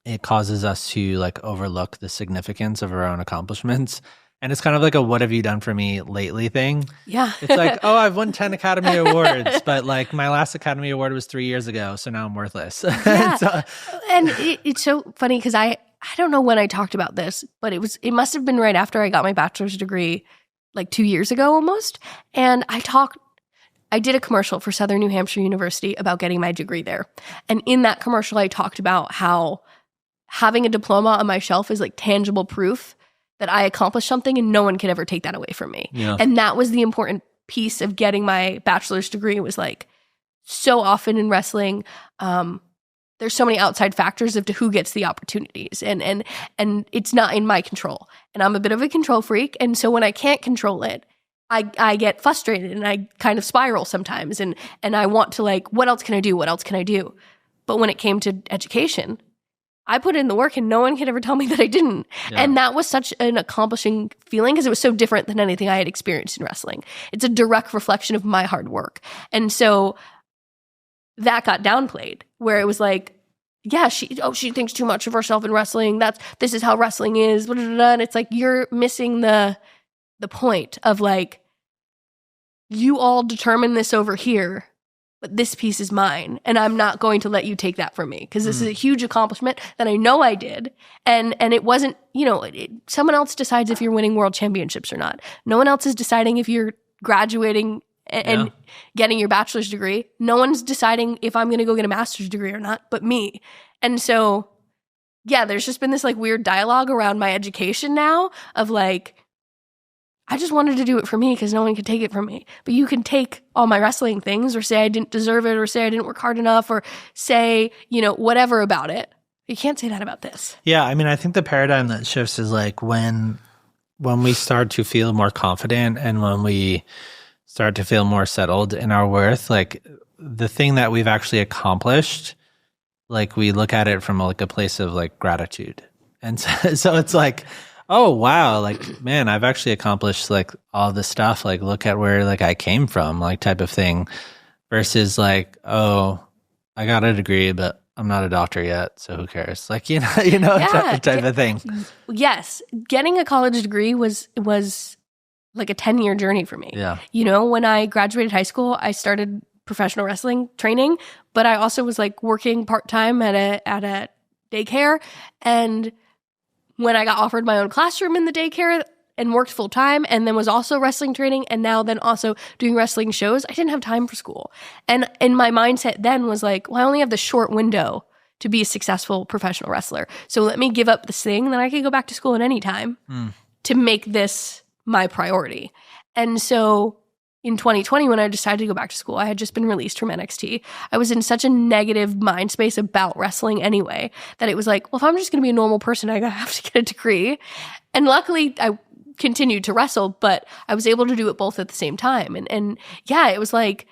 S1: it causes us to like overlook the significance of our own accomplishments. And it's kind of like a what have you done for me lately thing.
S2: Yeah.
S1: It's like, oh, I've won 10 Academy Awards, but like my last Academy Award was 3 years ago, so now I'm worthless.
S2: Yeah. And it's so funny because I don't know when I talked about this, but it must have been right after I got my bachelor's degree, like 2 years ago almost. And I did a commercial for Southern New Hampshire University about getting my degree there. And in that commercial, I talked about how having a diploma on my shelf is like tangible proof that I accomplished something and no one could ever take that away from me.
S1: Yeah.
S2: And that was the important piece of getting my bachelor's degree. Was like, so often in wrestling, there's so many outside factors of to who gets the opportunities, and it's not in my control. And I'm a bit of a control freak, and so when I can't control it, I get frustrated and I kind of spiral sometimes, and I want to like, what else can I do? What else can I do? But when it came to education, I put in the work and no one could ever tell me that I didn't. Yeah. And that was such an accomplishing feeling because it was so different than anything I had experienced in wrestling. It's a direct reflection of my hard work. And so that got downplayed where it was like, yeah, she thinks too much of herself in wrestling. This is how wrestling is. Blah, blah, blah. And it's like, you're missing the point of like, you all determine this over here, but this piece is mine, and I'm not going to let you take that from me because this is a huge accomplishment that I know I did, and it wasn't, someone else decides if you're winning world championships or not. No one else is deciding if you're graduating and getting your bachelor's degree. No one's deciding if I'm going to go get a master's degree or not, but me. And so, yeah, there's just been this like weird dialogue around my education now of like, I just wanted to do it for me because no one could take it from me. But you can take all my wrestling things or say I didn't deserve it or say I didn't work hard enough or say, whatever about it. You can't say that about this.
S1: Yeah, I mean, I think the paradigm that shifts is like when we start to feel more confident and when we start to feel more settled in our worth, like the thing that we've actually accomplished, like we look at it from like a place of like gratitude. And so it's like, oh, wow, like, man, I've actually accomplished like all this stuff. Like, look at where like I came from, like type of thing versus like, oh, I got a degree, but I'm not a doctor yet. So who cares? Like, type of thing.
S2: Yes. Getting a college degree was like a 10-year journey for me.
S1: Yeah.
S2: When I graduated high school, I started professional wrestling training, but I also was like working part-time at a daycare. And when I got offered my own classroom in the daycare and worked full time and then was also wrestling training and now then also doing wrestling shows, I didn't have time for school. And my mindset then was like, well, I only have the short window to be a successful professional wrestler. So let me give up this thing, then I could go back to school at any time to make this my priority. And so in 2020, when I decided to go back to school, I had just been released from NXT. I was in such a negative mind space about wrestling anyway, that it was like, well, if I'm just going to be a normal person, I have to get a degree. And luckily, I continued to wrestle, but I was able to do it both at the same time. And yeah, it was like,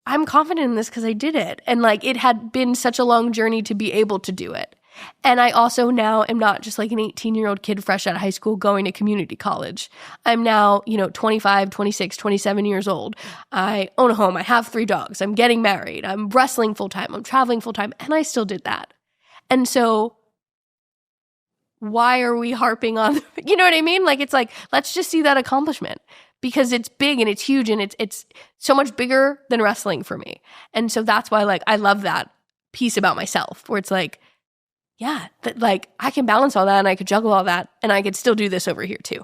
S2: I'm confident in this because I did it. And like, it had been such a long journey to be able to do it. And I also now am not just like an 18-year-old kid fresh out of high school going to community college. I'm now, 25, 26, 27 years old. I own a home. I have 3 dogs. I'm getting married. I'm wrestling full-time. I'm traveling full-time. And I still did that. And so why are we harping on, you know what I mean? Like, it's like, let's just see that accomplishment because it's big and it's huge and it's so much bigger than wrestling for me. And so that's why, like, I love that piece about myself where it's like, yeah, that like I can balance all that and I could juggle all that and I could still do this over here too.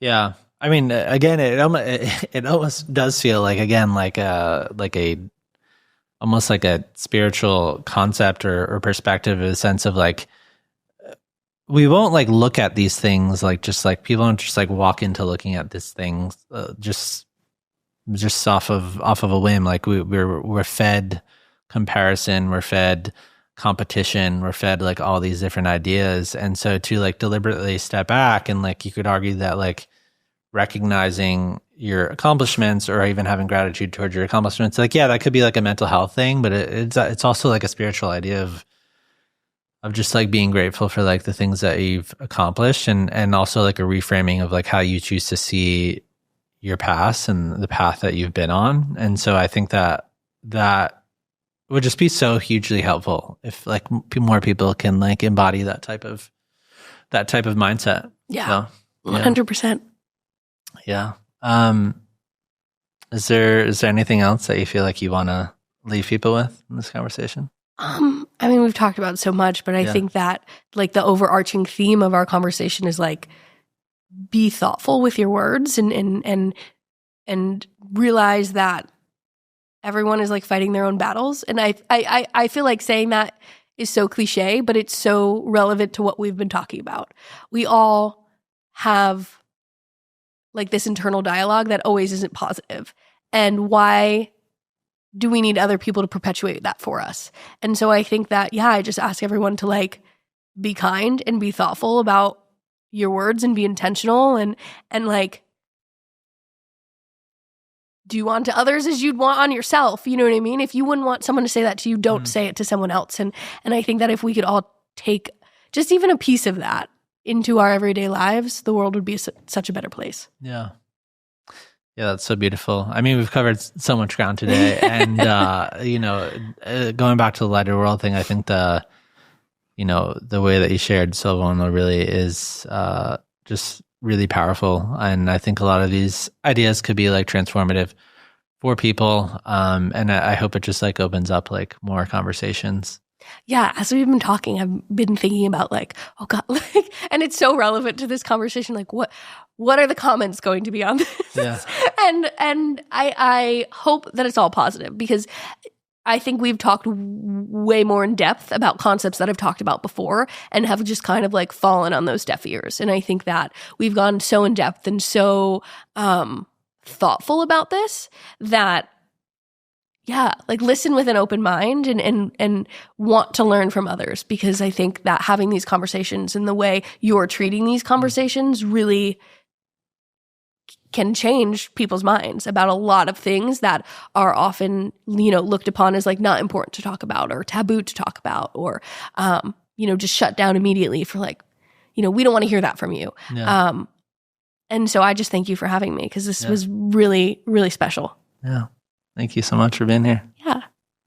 S1: Yeah. I mean, again, it almost does feel like, again, like almost like a spiritual concept or perspective in the sense of like, we won't like look at these things like just like people don't just like walk into looking at these things just off of a whim. Like we're fed comparison, we're fed competition, we're fed like all these different ideas. And so to like deliberately step back and like you could argue that like recognizing your accomplishments or even having gratitude towards your accomplishments, like, yeah, that could be like a mental health thing, but it's also like a spiritual idea of just like being grateful for like the things that you've accomplished and also like a reframing of like how you choose to see your past and the path that you've been on. And so I think that would just be so hugely helpful if like more people can like embody that type of mindset.
S2: Yeah. So, 100%.
S1: Yeah. Is there anything else that you feel like you want to leave people with in this conversation?
S2: I mean, we've talked about so much, but I think that like the overarching theme of our conversation is like, be thoughtful with your words and realize that everyone is like fighting their own battles. And I feel like saying that is so cliche, but it's so relevant to what we've been talking about. We all have like this internal dialogue that always isn't positive. And why do we need other people to perpetuate that for us? And so I think that, I just ask everyone to like be kind and be thoughtful about your words and be intentional and like do unto others as you'd want on yourself. You know what I mean? If you wouldn't want someone to say that to you, don't say it to someone else. And I think that if we could all take just even a piece of that into our everyday lives, the world would be such a better place.
S1: Yeah. Yeah, that's so beautiful. I mean, we've covered so much ground today. And, going back to the lighter world thing, I think the way that you shared so vulnerable really is just really powerful. And I think a lot of these ideas could be like transformative for people. And I hope it just like opens up like more conversations.
S2: Yeah, as we've been talking, I've been thinking about like, oh God, like, and it's so relevant to this conversation. Like, what are the comments going to be on this?
S1: Yeah.
S2: And I hope that it's all positive because I think we've talked way more in depth about concepts that I've talked about before and have just kind of like fallen on those deaf ears. And I think that we've gone so in depth and so thoughtful about this that like listen with an open mind and want to learn from others, because I think that having these conversations and the way you're treating these conversations really can change people's minds about a lot of things that are often, looked upon as like not important to talk about or taboo to talk about or, just shut down immediately for like, we don't want to hear that from you.
S1: Yeah.
S2: And so I just thank you for having me because this was really, really special.
S1: Yeah. Thank you so much for being here.